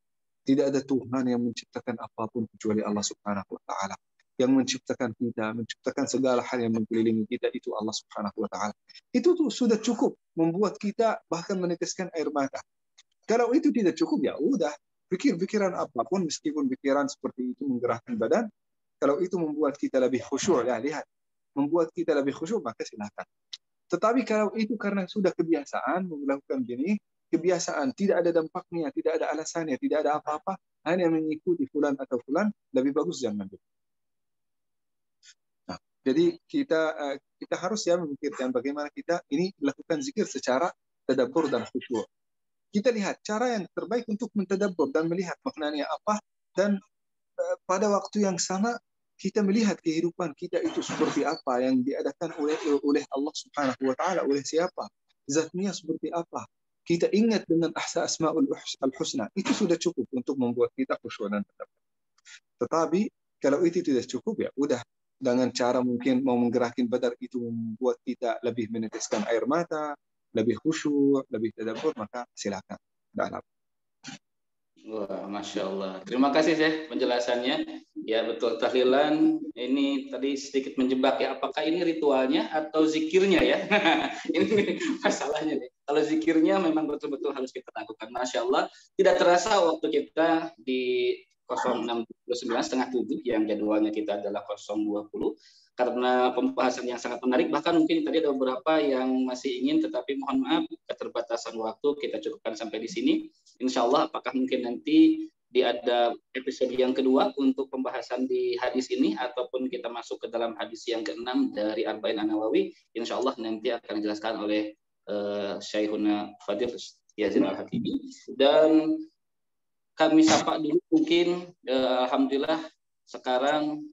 Tidak ada Tuhan yang menciptakan apapun kecuali Allah Subhanahu wa taala. Yang menciptakan kita, menciptakan segala hal yang mengelilingi kita itu Allah Subhanahu wa taala. Itu tuh sudah cukup membuat kita bahkan meneteskan air mata. Kalau itu tidak cukup, ya udah, pikir-pikiran apapun meskipun pikiran seperti itu menggerakkan badan, kalau itu membuat kita lebih khusyuk, ya lihat, membuat kita lebih khusyuk, maka silakan. Tetapi kalau itu karena sudah kebiasaan melakukan gini, kebiasaan, tidak ada dampaknya, tidak ada alasannya, tidak ada apa-apa, hanya mengikuti fulan atau fulan, lebih bagus jangan. Nah, jadi kita harus ya memikirkan bagaimana kita ini melakukan zikir secara tadabbur dan khusyuk. kita lihat cara yang terbaik untuk mentadabbur dan melihat maknanya apa, dan pada waktu yang sama kita melihat kehidupan kita itu seperti apa, yang diadakan oleh Allah Subhanahu wa taala, oleh siapa, zatnya seperti apa. Kita ingat dengan asmaul husna, itu sudah cukup untuk membuat kita khusyuk dan tadabbur. Tetapi kalau itu tidak cukup, ya udah, dengan cara mungkin mau menggerakkan badar itu membuat kita lebih meneteskan air mata, lebih khusyuk, lebih tadabbur, maka silakan. Dalam. Wah, Masya Allah. Terima kasih Syekh penjelasannya. Ya betul, tahlilan ini tadi sedikit menjebak ya. Apakah ini ritualnya atau zikirnya ya? Ini masalahnya nih. Kalau zikirnya memang betul-betul harus kita lakukan. Masya Allah. Tidak terasa waktu kita di 06.29 yang jadwalnya kita adalah 020. Karena pembahasan yang sangat menarik, bahkan mungkin tadi ada beberapa yang masih ingin, tetapi mohon maaf keterbatasan waktu, kita cukupkan sampai di sini. Insya Allah apakah mungkin nanti ada episode yang kedua untuk pembahasan di hadis ini, ataupun kita masuk ke dalam hadis yang ke-6 dari Arba'in An-Nawawi, insya Allah nanti akan dijelaskan oleh Syekhuna Fadil Yazin Al-Hatimi. Dan kami sapa dulu mungkin, alhamdulillah sekarang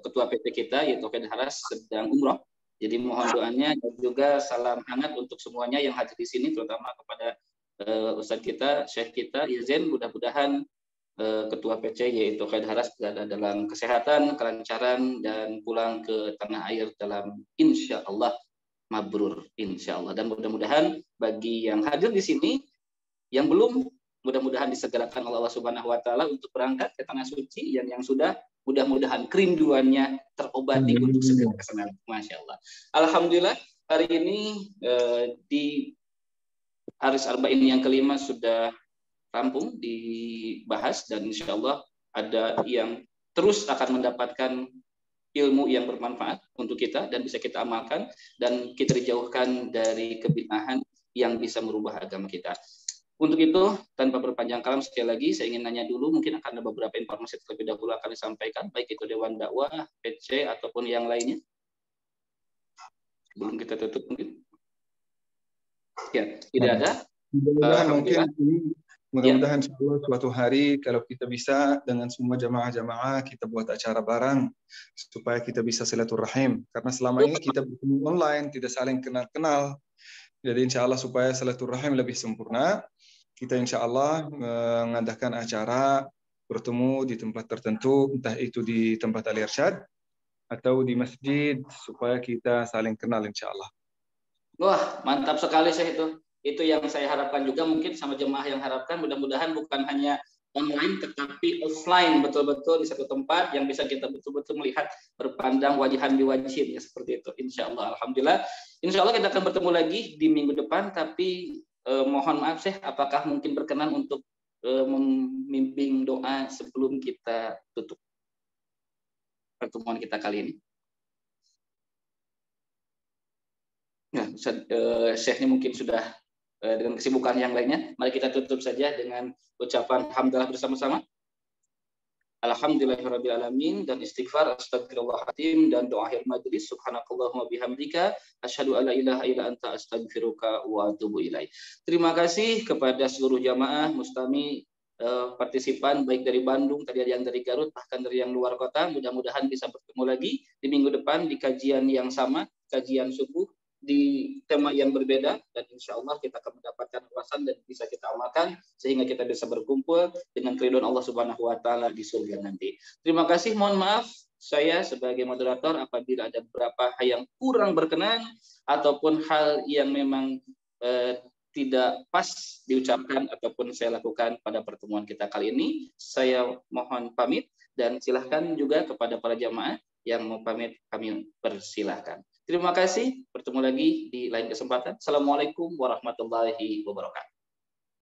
Ketua PT kita yaitu Khair Haras sedang umroh. Jadi mohon doanya dan juga salam hangat untuk semuanya yang hadir di sini, terutama kepada Ustadz kita, Syekh kita Yazin. Mudah-mudahan Ketua PC yaitu Khair Haras berada dalam kesehatan, kelancaran, dan pulang ke tanah air dalam insya Allah mabrur, insya Allah. Dan mudah-mudahan bagi yang hadir di sini, yang belum, mudah-mudahan disegerakan oleh Allah Subhanahu wa taala untuk berangkat ke tanah suci, yang sudah mudah-mudahan kerinduannya terobati untuk segera ke sana. Masya Allah. Alhamdulillah hari ini di Haris Arba'in yang kelima sudah rampung dibahas, dan insya Allah ada yang terus akan mendapatkan ilmu yang bermanfaat untuk kita dan bisa kita amalkan, dan kita dijauhkan dari kebid'ahan yang bisa merubah agama kita. Untuk itu, tanpa berpanjang kalam, sekali lagi saya ingin nanya dulu, mungkin akan ada beberapa informasi terlebih dahulu akan disampaikan, baik itu Dewan Dakwah, PC, ataupun yang lainnya. Sebelum kita tutup mungkin. Ya, tidak ada. Mudah-mudahan insyaallah suatu hari kalau kita bisa dengan semua jamaah-jamaah kita buat acara bareng supaya kita bisa silaturahim, karena selama ini kita bertemu online, tidak saling kenal-kenal. Jadi insyaallah supaya silaturahim lebih sempurna, kita insya Allah mengadakan acara bertemu di tempat tertentu, entah itu di tempat Al-Irsyad atau di masjid, supaya kita saling kenal insya Allah. Wah, mantap sekali Syekh itu. Itu yang saya harapkan juga, mungkin sama jemaah yang harapkan, mudah-mudahan bukan hanya online tetapi offline, betul-betul di satu tempat yang bisa kita betul-betul melihat, berpandang wajihan biwajhin, ya seperti itu. Insya Allah, alhamdulillah. Insya Allah kita akan bertemu lagi di minggu depan, tapi mohon maaf Syekh, apakah mungkin berkenan untuk memimpin doa sebelum kita tutup pertemuan kita kali ini? Nah, Syekh ini mungkin sudah dengan kesibukan yang lainnya. Mari kita tutup saja dengan ucapan hamdalah bersama-sama. Alhamdulillahirabbil alamin, dan istighfar, astagfirullahaladzim, dan doa akhir majelis, subhanakallahumma bihamdika asyhadu alla ilaha illa anta astaghfiruka wa atubu ilaik. Terima kasih kepada seluruh jamaah mustami partisipan, baik dari Bandung, tadi ada yang dari Garut, bahkan dari yang luar kota. Mudah-mudahan bisa bertemu lagi di minggu depan di kajian yang sama, kajian subuh, di tema yang berbeda, dan insya Allah kita akan mendapatkan ulasan dan bisa kita amalkan sehingga kita bisa berkumpul dengan keridhaan Allah Subhanahu wa taala di surga nanti. Terima kasih, mohon maaf saya sebagai moderator apabila ada beberapa hal yang kurang berkenan ataupun hal yang memang tidak pas diucapkan ataupun saya lakukan pada pertemuan kita kali ini. Saya mohon pamit, dan silahkan juga kepada para jamaah yang mau pamit, kami persilahkan. Terima kasih, bertemu lagi di lain kesempatan. Assalamualaikum warahmatullahi wabarakatuh.